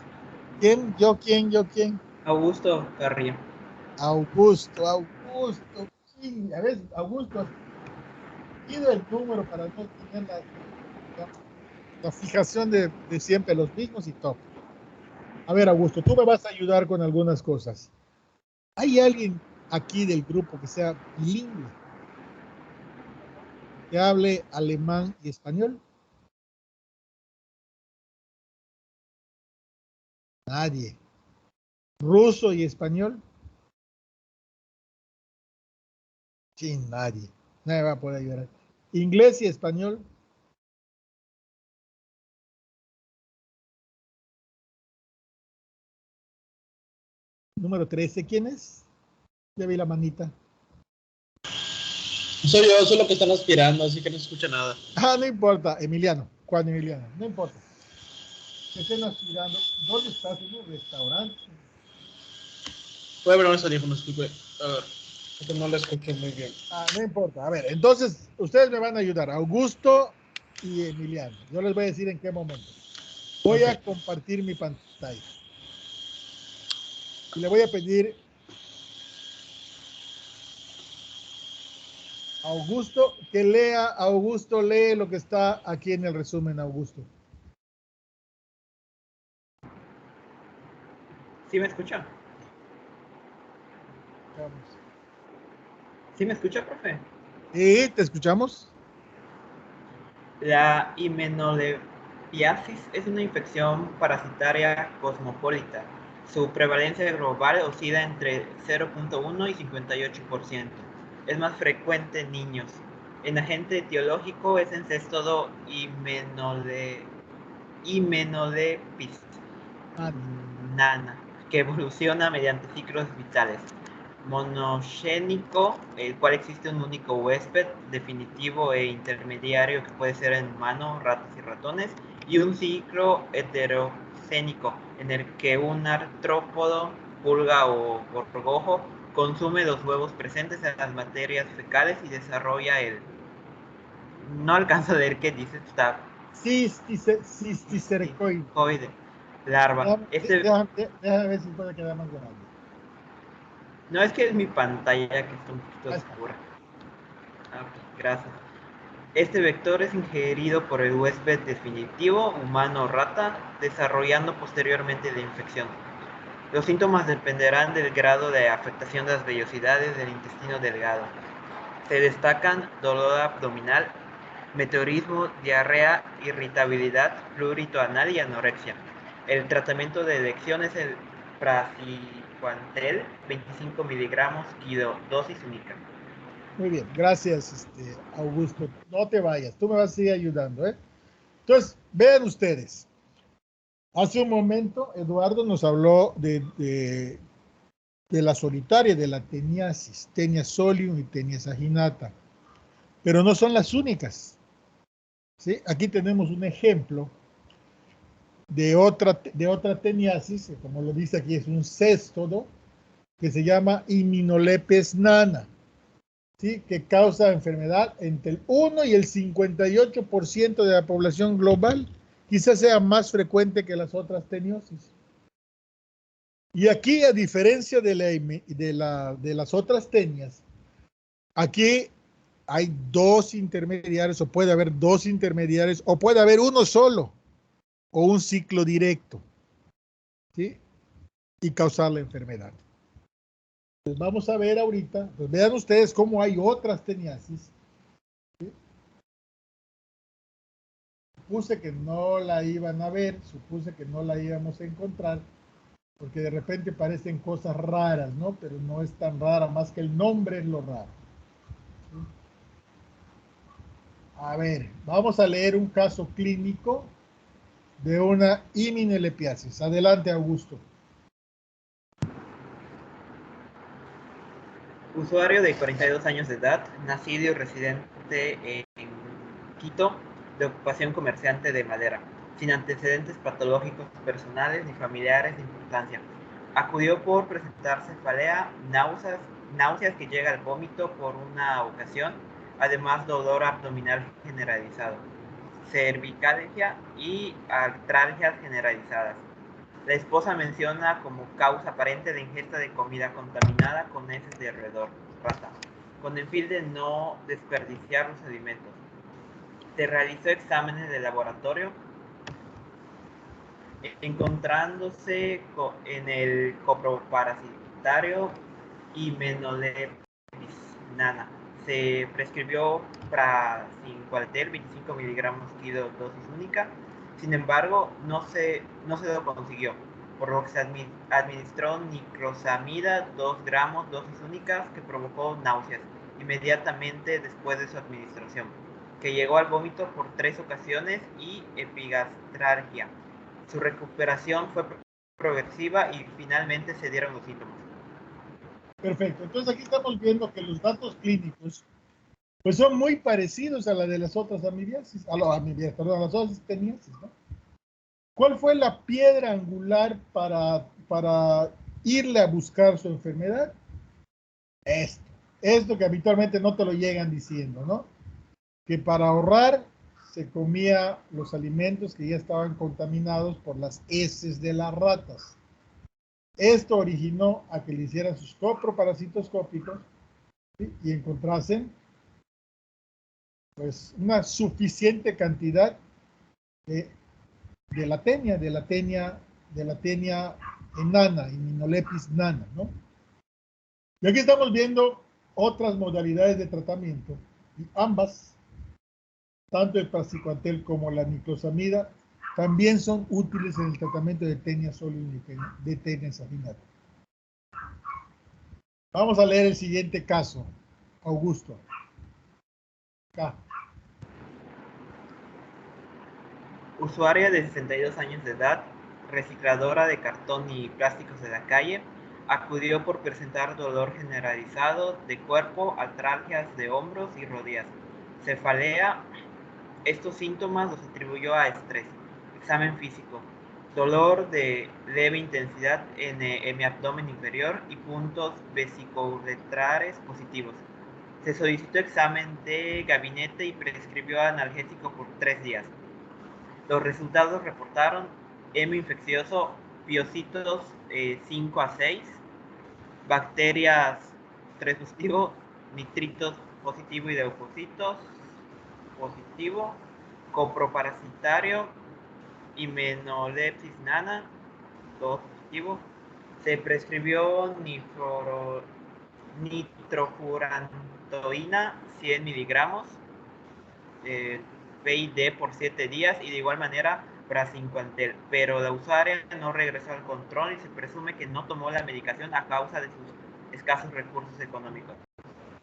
¿Quién? ¿Yo quién? ¿Yo quién? Augusto Carrillo. Augusto. Sí, a ver, Augusto, pido el número para no tener la fijación de siempre los mismos y todo. A ver, Augusto, tú me vas a ayudar con algunas cosas. ¿Hay alguien aquí del grupo que sea bilingüe? Que hable alemán y español. Nadie. ¿Ruso y español? Sí, nadie. Nadie va a poder ayudar. ¿Inglés y español? Número 13, ¿quién es? Ya vi la manita. Soy yo, soy lo que están aspirando, así que no se escucha nada. Ah, no importa, Emiliano. Juan Emiliano, no importa. Que estén aspirando. ¿Dónde estás? ¿En un restaurante? Voy a ver los audífonos, disculpe. A ver, porque no lo escuché muy bien. Ah, no importa. A ver, entonces ustedes me van a ayudar, Augusto y Emiliano. Yo les voy a decir en qué momento. Voy a compartir mi pantalla. Y le voy a pedir a Augusto que lea. Augusto, lee lo que está aquí en el resumen, Augusto. ¿Sí me escucha? ¿Sí me escucha, profe? ¿Y te escuchamos? La himenolepiasis es una infección parasitaria cosmopolita. Su prevalencia global oscila entre 0.1 y 58%. Es más frecuente en niños. El agente etiológico es encestodo Hymenodepis nana, que evoluciona mediante ciclos vitales. Monogénico, el cual existe un único huésped definitivo e intermediario que puede ser en humanos, ratas y ratones, y un ciclo heterogénico en el que un artrópodo, pulga o gorgojo, consume los huevos presentes en las materias fecales y desarrolla el... No alcanzo a leer qué dice esta... Cisticercoide. Larva. Déjame ver si puede quedar más grande. No, es que es mi pantalla que está un poquito Ahí está. oscura. Ok, gracias. Este vector es ingerido por el huésped definitivo, humano o rata, desarrollando posteriormente la infección. Los síntomas dependerán del grado de afectación de las vellosidades del intestino delgado. Se destacan dolor abdominal, meteorismo, diarrea, irritabilidad, prurito anal y anorexia. El tratamiento de elección es el praziquantel, 25 miligramos, dosis única. Muy bien, gracias, Augusto. No te vayas, tú me vas a seguir ayudando, ¿eh? Entonces, vean ustedes. Hace un momento, Eduardo nos habló de la solitaria, de la teniasis, tenia solium y tenia saginata, pero no son las únicas, ¿sí? Aquí tenemos un ejemplo de otra teniasis, como lo dice aquí, es un céstodo, que se llama Hymenolepes nana, ¿sí? Que causa enfermedad entre el 1 y el 58% de la población global. Quizás sea más frecuente que las otras teniosis. Y aquí, a diferencia de las otras tenias, aquí hay dos intermediarios, o puede haber dos intermediarios, o puede haber uno solo, o un ciclo directo, ¿sí? Y causar la enfermedad. Pues vamos a ver ahorita, pues vean ustedes cómo hay otras teniasis. ¿Sí? Supuse que no la iban a ver, supuse que no la íbamos a encontrar, porque de repente parecen cosas raras, ¿no? Pero no es tan rara, más que el nombre es lo raro. ¿Sí? A ver, vamos a leer un caso clínico de una iminoliepiasis. Adelante, Augusto. Usuario de 42 años de edad, nacido y residente en Quito, de ocupación comerciante de madera, sin antecedentes patológicos personales ni familiares de importancia. Acudió por presentar cefalea, náuseas que llega al vómito por una ocasión, además dolor abdominal generalizado, cervicalgia y artralgias generalizadas. La esposa menciona como causa aparente la ingesta de comida contaminada con heces de roedor, rata, con el fin de no desperdiciar los alimentos. Se realizó exámenes de laboratorio, encontrándose en el coproparasitario Hymenopteris nana. Se prescribió praziquantel 25 miligramos kilo dosis única. Sin embargo, no se lo consiguió, por lo que se administró niclosamida 2 gramos dosis únicas que provocó náuseas inmediatamente después de su administración, que llegó al vómito por 3 ocasiones y epigastralgia. Su recuperación fue progresiva y finalmente se dieron los síntomas. Perfecto. Entonces aquí estamos viendo que los datos clínicos pues son muy parecidos a la de las otras amibiasis, a las otras teniasis, ¿no? ¿Cuál fue la piedra angular para irle a buscar su enfermedad? Esto que habitualmente no te lo llegan diciendo, ¿no? Que para ahorrar se comía los alimentos que ya estaban contaminados por las heces de las ratas. Esto originó a que le hicieran sus coproparasitoscópicos, ¿sí? Y encontrasen pues una suficiente cantidad de la tenia enana, Hymenopteris nana, ¿no? Y aquí estamos viendo otras modalidades de tratamiento, y ambas, tanto el praziquantel como la niclosamida, también son útiles en el tratamiento de tenia sólida y de tenia saginata. Vamos a leer el siguiente caso, Augusto. Acá. Usuaria de 62 años de edad, recicladora de cartón y plásticos de la calle, acudió por presentar dolor generalizado de cuerpo, artralgias de hombros y rodillas, cefalea. Estos síntomas los atribuyó a estrés. Examen físico. Dolor de leve intensidad en mi abdomen inferior y puntos vesicouretrales positivos. Se solicitó examen de gabinete y prescribió analgésico por 3 días. Los resultados reportaron hemo infeccioso, piocitos 5 a 6, bacterias 3 positivo, nitritos positivo y leucocitos positivo, coproparasitario, Hymenopteris nana 2 positivo. Se prescribió nitrofurantoína 100 miligramos, PID por 7 días y de igual manera praziquantel, pero la usuaria no regresó al control y se presume que no tomó la medicación a causa de sus escasos recursos económicos.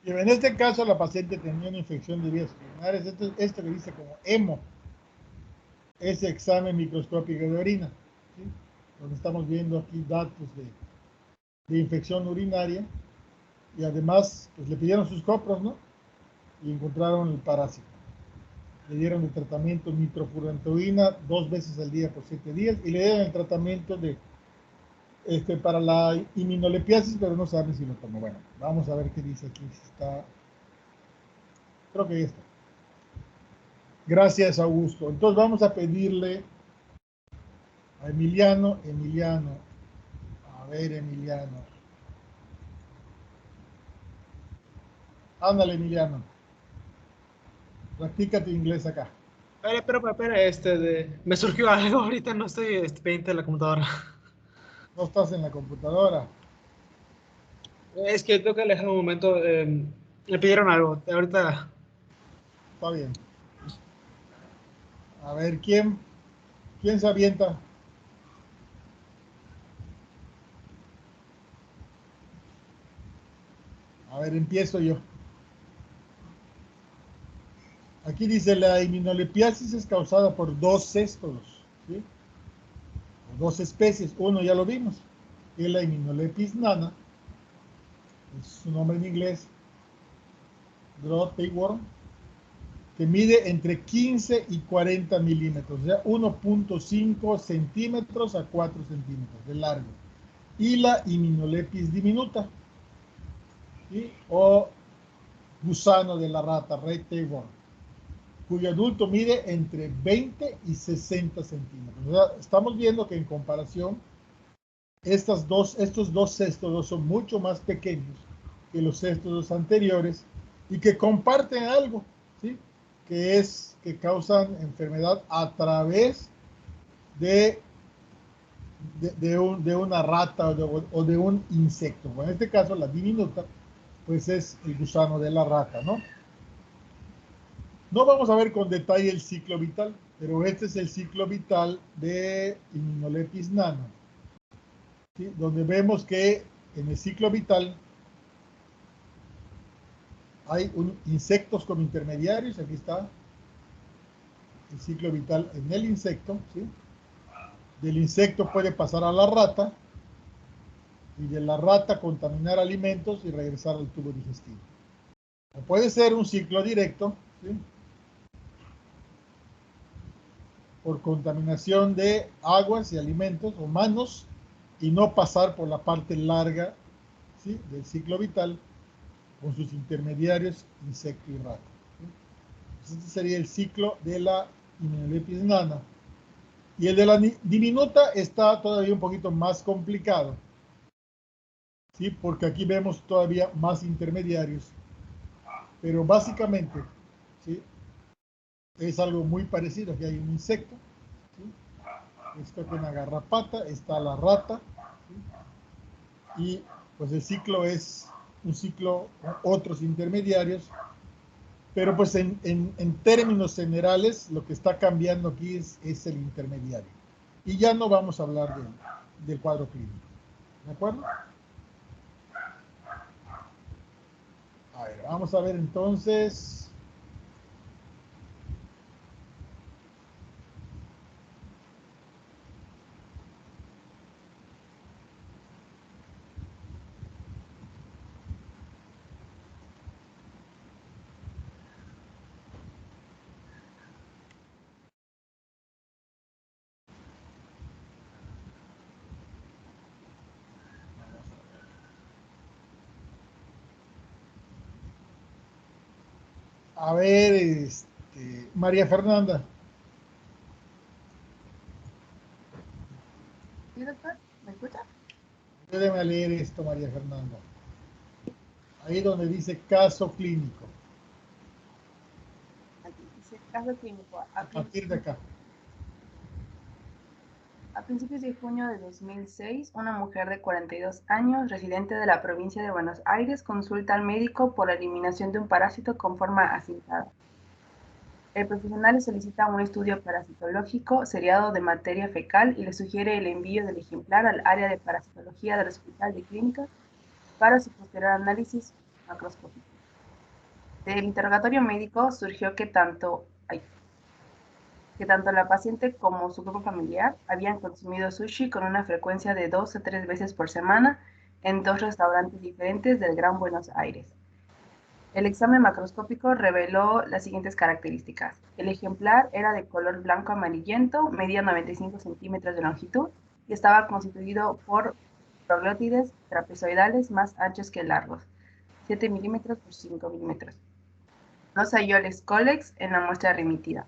Y en este caso la paciente tenía una infección de vías urinarias, esto que dice como hemo, ese examen microscópico de orina, ¿sí? Donde estamos viendo aquí datos de infección urinaria y además pues le pidieron sus copros, ¿no? Y encontraron el parásito. Le dieron el tratamiento nitrofurantoína 2 veces al día por 7 días y le dieron el tratamiento para la iminoliepiasis, pero no saben si lo tomó. Bueno, vamos a ver qué dice aquí. Creo que ya está. Gracias, Augusto. Entonces vamos a pedirle a Emiliano. A ver, Emiliano. Ándale, Emiliano. Practica tu inglés acá. Espera, me surgió algo ahorita, no estoy pendiente de la computadora. No estás en la computadora. Es que tengo que alejar un momento, me pidieron algo, ahorita. Está bien. A ver, ¿quién se avienta? A ver, empiezo yo. Aquí dice, la iminoliepiasis es causada por 2 céstolos. ¿sí? Dos especies, uno ya lo vimos, que es la Hymeneolepis nana, es su nombre en inglés, Broad Tapeworm, que mide entre 15 y 40 milímetros, o sea, 1.5 centímetros a 4 centímetros de largo. Y la Hymeneolepis diminuta, ¿sí? O gusano de la rata, Red Tapeworm, cuyo adulto mide entre 20 y 60 centímetros. O sea, estamos viendo que en comparación, estos dos cestos son mucho más pequeños que los cestos anteriores y que comparten algo, ¿sí? Que es que causan enfermedad a través de una rata o de un insecto. Bueno, en este caso, la diminuta, pues es el gusano de la rata, ¿no? No vamos a ver con detalle el ciclo vital, pero este es el ciclo vital de Hymeneolepis nana, ¿sí? Donde vemos que en el ciclo vital hay insectos como intermediarios. Aquí está el ciclo vital en el insecto, ¿sí? Del insecto puede pasar a la rata y de la rata contaminar alimentos y regresar al tubo digestivo. O puede ser un ciclo directo, ¿sí? Por contaminación de aguas y alimentos humanos y no pasar por la parte larga, ¿sí? Del ciclo vital con sus intermediarios insecto y rata, ¿sí? Este sería el ciclo de la Hymeneolepis nana. Y el de la diminuta está todavía un poquito más complicado, ¿sí? Porque aquí vemos todavía más intermediarios, pero básicamente, ¿sí? Es algo muy parecido. Aquí hay un insecto, ¿sí? Esto es una garrapata, está la rata, ¿sí? Y pues el ciclo es un ciclo con otros intermediarios, pero pues en términos generales lo que está cambiando aquí es el intermediario. Y ya no vamos a hablar del cuadro clínico, ¿de acuerdo? A ver, vamos a ver entonces. A ver, María Fernanda. ¿Sí, doctor? ¿Me escucha? Ayúdeme a leer esto, María Fernanda. Ahí donde dice caso clínico. Aquí dice caso clínico. A partir de acá. A principios de junio de 2006, una mujer de 42 años, residente de la provincia de Buenos Aires, consulta al médico por la eliminación de un parásito con forma asintada. El profesional le solicita un estudio parasitológico seriado de materia fecal y le sugiere el envío del ejemplar al área de parasitología del Hospital de Clínicas para su posterior análisis macroscópico. Del interrogatorio médico surgió que tanto la paciente como su grupo familiar habían consumido sushi con una frecuencia de 2 a 3 veces por semana en 2 restaurantes diferentes del Gran Buenos Aires. El examen macroscópico reveló las siguientes características. El ejemplar era de color blanco amarillento, medía 95 centímetros de longitud y estaba constituido por proglótides trapezoidales más anchos que largos, 7 milímetros por 5 milímetros. No se halló el Scolex en la muestra remitida.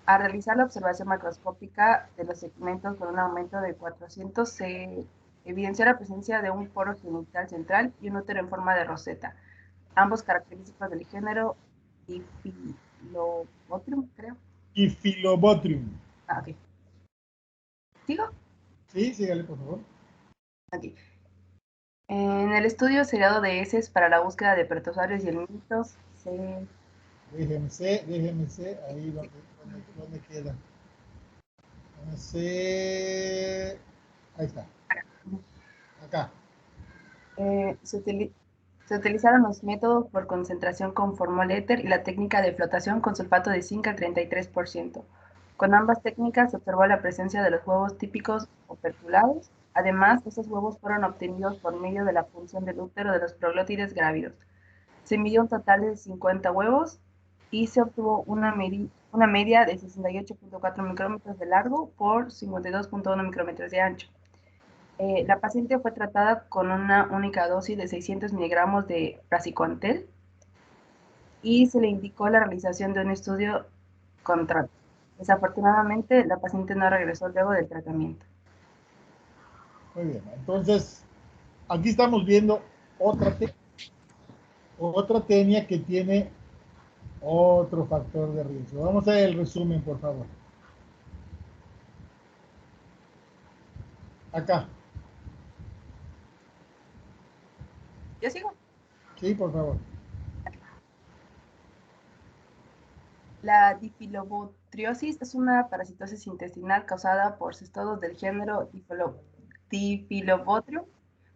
Al realizar la observación macroscópica de los segmentos con un aumento de 400, se evidenció la presencia de un poro genital central y un útero en forma de roseta, ambos característicos del género Diphyllobotrium, creo. Y Filobotrium. Ok. ¿Sigo? Sí, sígale, por favor. Aquí. En el estudio seriado de heces para la búsqueda de protozoarios y helmintos, Déjeme, ahí donde queda. Ahí está. Acá. Se utilizaron los métodos por concentración con formol éter y la técnica de flotación con sulfato de zinc al 33%. Con ambas técnicas se observó la presencia de los huevos típicos operculados. Además, estos huevos fueron obtenidos por medio de la punción del útero de los proglótides grávidos. Se midió un total de 50 huevos y se obtuvo una media de 68.4 micrómetros de largo por 52.1 micrómetros de ancho. La paciente fue tratada con una única dosis de 600 miligramos de praziquantel y se le indicó la realización de un estudio control. Desafortunadamente, la paciente no regresó luego del tratamiento. Muy bien, entonces aquí estamos viendo otra tenia que tiene otro factor de riesgo. Vamos a ver el resumen, por favor. Acá. ¿Yo sigo? Sí, por favor. La difilobotriosis es una parasitosis intestinal causada por cestodos del género Diphilobotrium.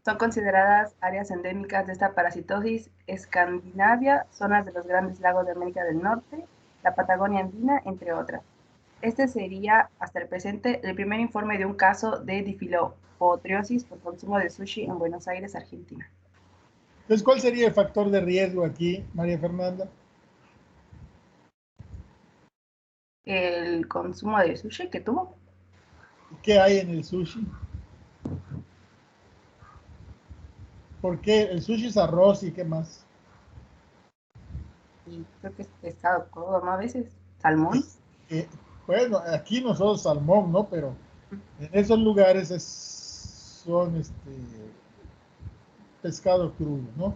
Son consideradas áreas endémicas de esta parasitosis Escandinavia, zonas de los grandes lagos de América del Norte, la Patagonia andina, entre otras. Este sería, hasta el presente, el primer informe de un caso de difilobotriosis por consumo de sushi en Buenos Aires, Argentina. Entonces, ¿cuál sería el factor de riesgo aquí, María Fernanda? El consumo de sushi que tuvo. ¿Qué hay en el sushi? ¿Por qué? El sushi es arroz y qué más. Y creo que es pescado crudo, ¿no? A veces salmón. Bueno, aquí nosotros salmón, ¿no? Pero en esos lugares son pescado crudo, ¿no?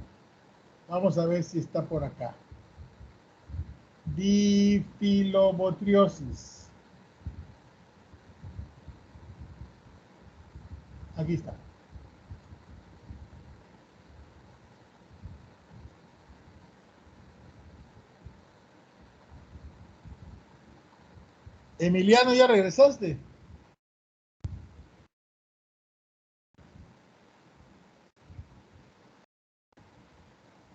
Vamos a ver si está por acá. Difilobotriosis. Aquí está. Emiliano, ¿ya regresaste?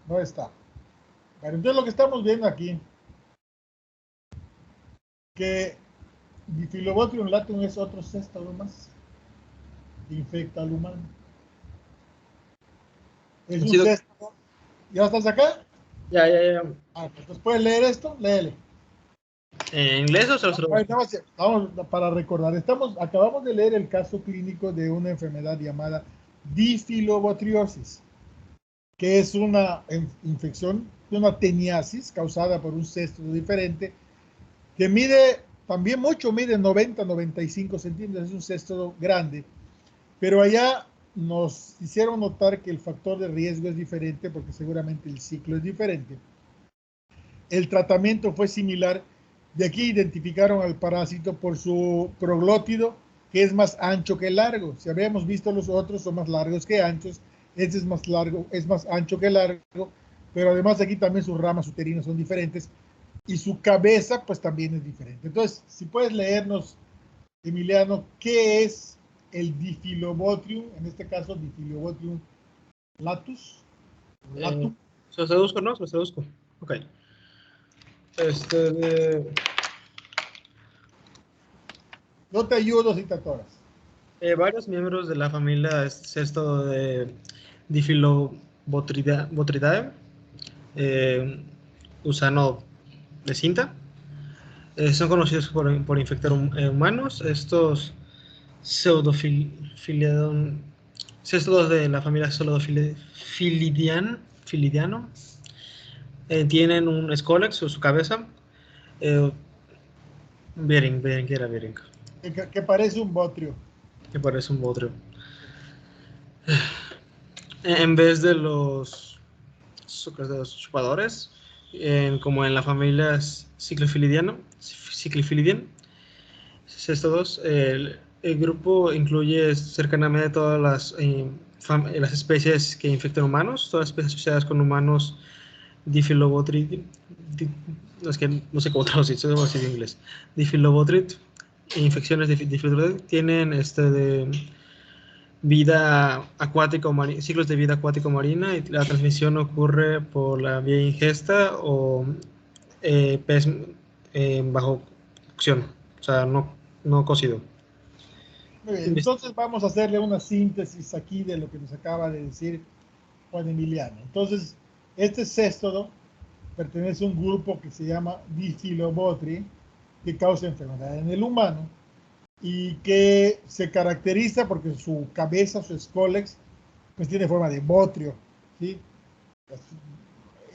No está. Pero entonces lo que estamos viendo aquí, que Difilobotrium latum es otro céstado más. Infecta al humano. Es un céstado. ¿Ya estás acá? Ya. Pues puedes leer esto, léele. ¿En inglés o se lo Vamos, para recordar, acabamos de leer el caso clínico de una enfermedad llamada difilobotriosis, que es una infección, una teniasis causada por un céstado diferente, que mide también mucho, mide 90-95 centímetros, es un céstado grande, pero allá nos hicieron notar que el factor de riesgo es diferente porque seguramente el ciclo es diferente. El tratamiento fue similar. De aquí identificaron al parásito por su proglótido, que es más ancho que largo. Si habíamos visto los otros, son más largos que anchos. Este es más largo, es más ancho que largo, pero además aquí también sus ramas uterinas son diferentes y su cabeza pues también es diferente. Entonces, si puedes leernos, Emiliano, ¿qué es el Difilobotrium? En este caso, Difilobotrium latus. Se lo traduzco, ¿no? Se lo traduzco. Ok. Yo te ayudo si te atoras. Varios miembros de la familia cesto de Difilobotridae, gusano de cinta, son conocidos por infectar humanos. Estos pseudofilidiano, de la familia pseudofilidiano, tienen un escólex o su cabeza. Bering, ¿qué era Bering? Que parece un botrio. Que parece un botrio. En vez de los chupadores, como en la familia Ciclifilidian, estos el grupo incluye cercanamente todas las especies que infectan humanos, todas las especies asociadas con humanos Diphilobotrid, es que no sé cómo traducir, se debe decir en inglés. Diphilobotrid, infecciones de Diphilobotrid tienen vida acuática o ciclos de vida acuática o marina, y la transmisión ocurre por la vía ingesta o pez bajo cocción. o sea, no cocido. Muy bien, entonces vamos a hacerle una síntesis aquí de lo que nos acaba de decir Juan Emiliano. Entonces, este céstodo pertenece a un grupo que se llama Difilobotri, que causa enfermedad en el humano y que se caracteriza porque su cabeza, su escólex, pues tiene forma de botrio, ¿sí?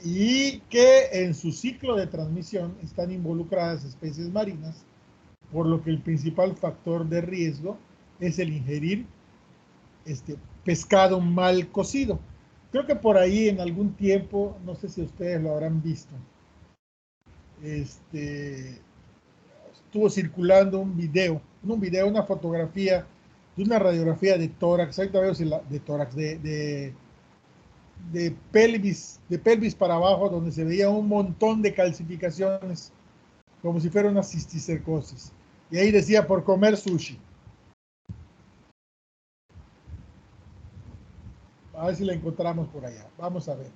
Y que en su ciclo de transmisión están involucradas especies marinas, por lo que el principal factor de riesgo es el ingerir pescado mal cocido. Creo que por ahí en algún tiempo, no sé si ustedes lo habrán visto, estuvo circulando un video, una fotografía de una radiografía de tórax, ahorita veo si de tórax, de pelvis para abajo, donde se veía un montón de calcificaciones, como si fuera una cisticercosis. Y ahí decía, por comer sushi. A ver si la encontramos por allá. Vamos a ver.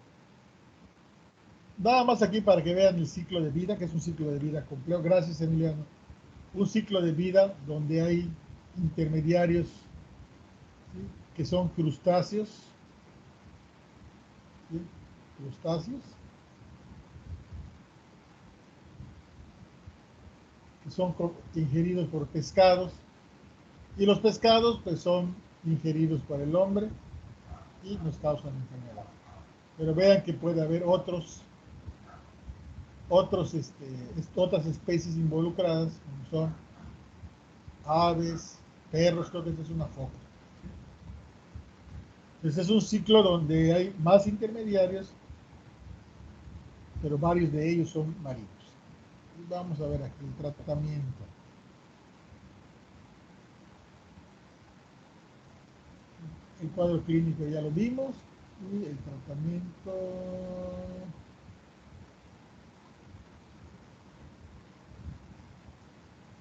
Nada más aquí para que vean el ciclo de vida, que es un ciclo de vida complejo. Gracias, Emiliano. Un ciclo de vida donde hay intermediarios, ¿sí?, que son crustáceos, ¿sí?, que son ingeridos por pescados, y los pescados pues son ingeridos por el hombre y nos causan enfermedad. Pero vean que puede haber otras especies involucradas, como son aves, perros, creo que esta es una foca. Entonces es un ciclo donde hay más intermediarios, pero varios de ellos son marinos. Y vamos a ver aquí el tratamiento. El cuadro clínico ya lo vimos, y el tratamiento.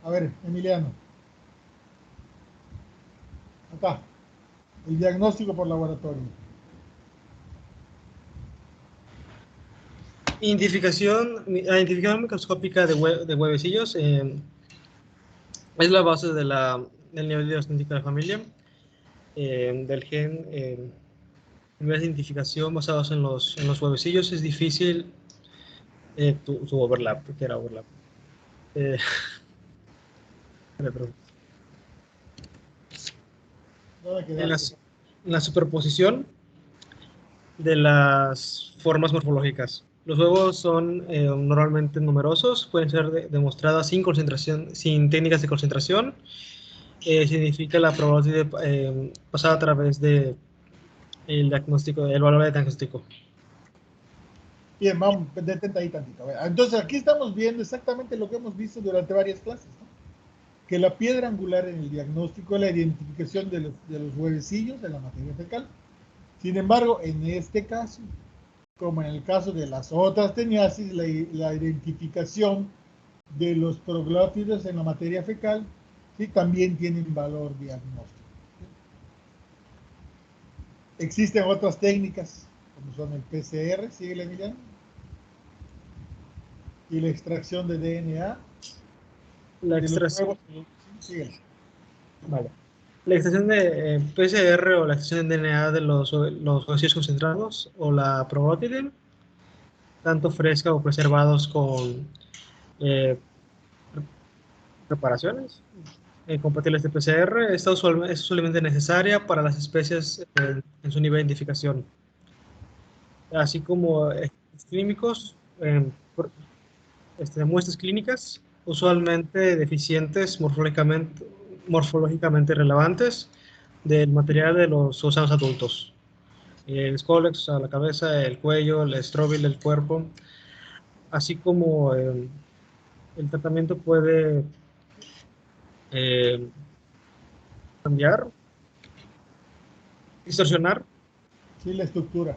A ver, Emiliano. Acá. El diagnóstico por laboratorio. La identificación microscópica de huevecillos es la base del nivel diagnóstico de la familia, del gen. Niveles de identificación basados en los huevecillos. Es difícil tu overlap, que era overlap. En la superposición de las formas morfológicas. Los huevos son normalmente numerosos, pueden ser demostradas sin técnicas de concentración. Significa la probabilidad pasada a través de el valor de diagnóstico. Bien, vamos, detente ahí tantito. Entonces aquí estamos viendo exactamente lo que hemos visto durante varias clases, ¿no? Que la piedra angular en el diagnóstico es la identificación de los huevecillos de la materia fecal. Sin embargo, en este caso, como en el caso de las otras teniasis, la identificación de los proglótidos en la materia fecal, ¿sí?, también tienen valor diagnóstico. Existen otras técnicas, como son el PCR, sigue Emiliano, y la extracción de DNA. La de extracción. los huevos. Síguele. Vale. La extracción de PCR o la extracción de DNA de los huevecillos concentrados o la probótide, tanto fresca o preservados con preparaciones compatibles de PCR, es usualmente necesaria para las especies en su nivel de identificación, así como clínicos, muestras clínicas usualmente deficientes morfológicamente relevantes del material de los gusanos adultos. El escólex, o sea, la cabeza, el cuello, el estróbilo, el cuerpo, así como el tratamiento puede cambiar, distorsionar Sí, la estructura.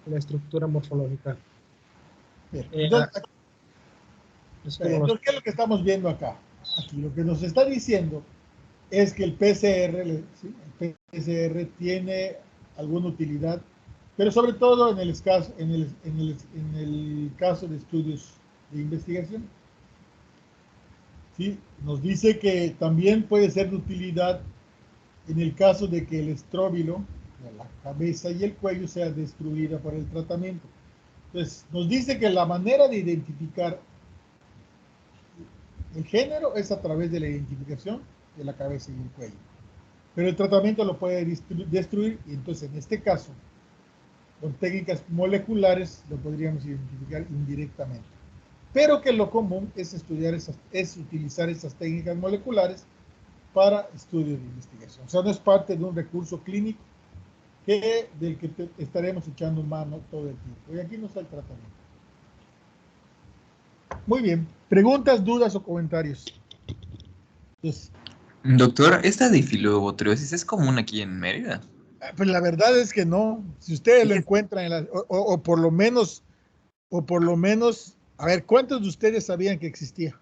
la estructura morfológica. Bien. Entonces, Como ¿qué es lo que estamos viendo acá? Aquí lo que nos está diciendo es que el PCR, ¿sí?, el PCR tiene alguna utilidad, pero sobre todo en el caso de estudios de investigación. Sí, nos dice que también puede ser de utilidad en el caso de que el estróbilo, la cabeza y el cuello sea destruida por el tratamiento. Entonces, nos dice que la manera de identificar el género es a través de la identificación de la cabeza y el cuello. Pero el tratamiento lo puede destruir y entonces en este caso, con técnicas moleculares lo podríamos identificar indirectamente. Pero que lo común es utilizar esas técnicas moleculares para estudios de investigación. O sea, no es parte de un recurso clínico del que estaremos echando mano todo el tiempo. Y aquí no está el tratamiento. Muy bien. ¿Preguntas, dudas o comentarios? Entonces, Doctor, ¿esta difilobotriosis es común aquí en Mérida? pues la verdad es que no. Si ustedes lo Fíjese- encuentran, o por lo menos, a ver, ¿cuántos de ustedes sabían que existía?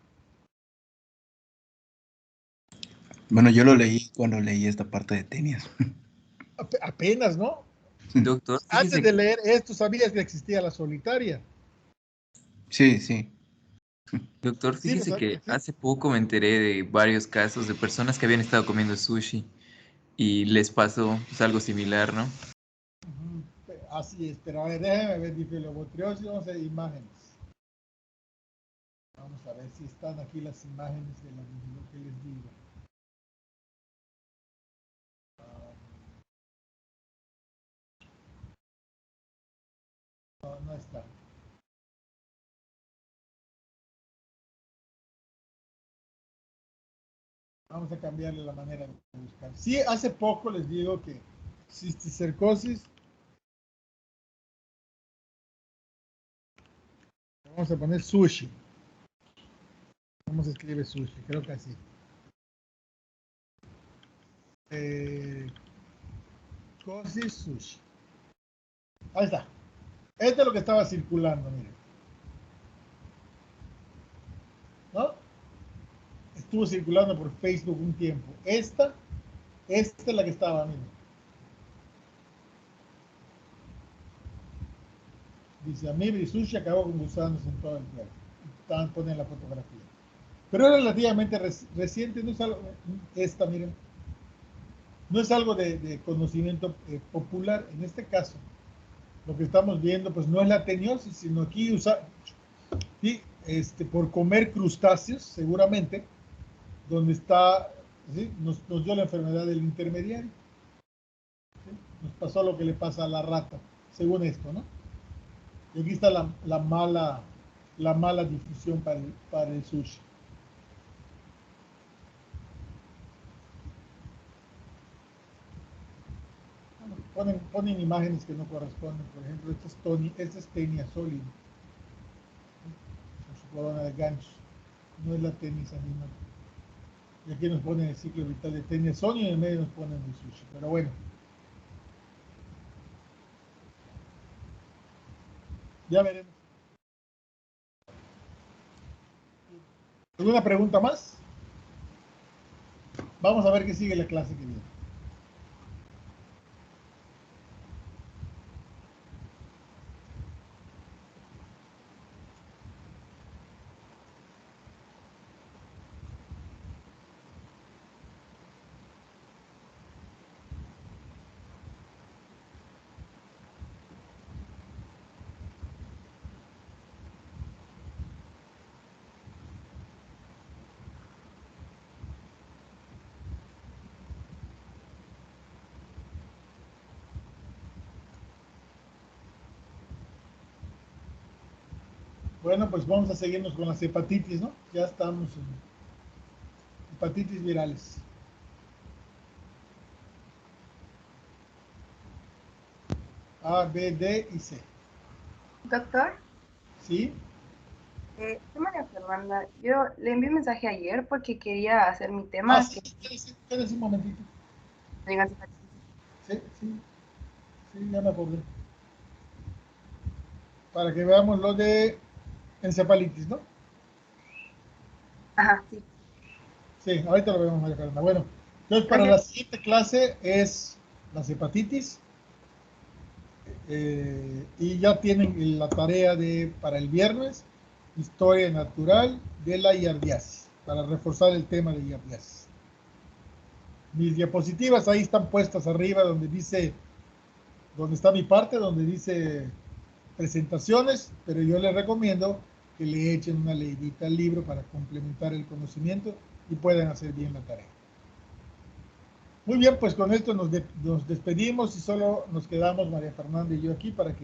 Bueno, yo lo leí cuando leí esta parte de Tenias. Apenas, ¿no? Doctor, Antes fíjese de leer esto, sabías que existía la solitaria. Sí, sí. Doctor, Sí, fíjese que sí. hace poco me enteré de varios casos de personas que habían estado comiendo sushi y les pasó pues, algo similar, ¿no? Así es, pero a ver, déjenme ver difilobotriosis, vamos a ver imágenes. Vamos a ver si están aquí las imágenes de lo que les digo. No, no está. Vamos a cambiarle la manera de buscar. Sí, hace poco les digo que cisticercosis. Vamos a poner sushi. ¿Cómo se escribe sushi? Creo que así. Cosis sushi. Ahí está. Esto es lo que estaba circulando, miren. ¿No? Estuvo circulando por Facebook un tiempo. Esta es la que estaba, miren. Dice, Amibri Sushi acabó con gusanos en todo el cuerpo. Estaban poniendo la fotografía. Pero es relativamente reciente, no es algo, miren, no es algo de conocimiento popular. En este caso, lo que estamos viendo, pues no es la teniosis, sino aquí por comer crustáceos, seguramente, donde está, ¿sí? Nos dio la enfermedad del intermediario. ¿Sí? Nos pasó lo que le pasa a la rata, según esto, ¿no? Y aquí está la mala difusión para el sushi. Bueno, ponen imágenes que no corresponden. Por ejemplo, este es Tenia sólido, con su corona de ganchos. No es la tenis animal. Y aquí nos ponen el ciclo vital de Tenia sólido y en el medio nos ponen el sushi. Pero bueno. Ya veremos. ¿Alguna pregunta más? Vamos a ver qué sigue la clase que viene. Bueno, pues vamos a seguirnos con las hepatitis, ¿no? Ya estamos en hepatitis virales. A, B, D y C. Doctor, ¿Sí? soy María Fernanda. Yo le envié un mensaje ayer porque quería hacer mi tema. Sí, espérese un momentito. Sí, ya me acordé. Para que veamos lo de encefalitis, ¿no? Ajá, sí. Sí, ahorita lo vemos, María Fernanda. Bueno, entonces para Gracias. la siguiente clase es las hepatitis. Y ya tienen la tarea para el viernes, historia natural de la giardiasis. para reforzar el tema de IAPIAS. Mis diapositivas ahí están puestas arriba donde está mi parte, donde dice presentaciones, pero yo les recomiendo que le echen una leidita al libro para complementar el conocimiento y puedan hacer bien la tarea. Muy bien, pues con esto nos despedimos y solo nos quedamos María Fernanda y yo aquí para que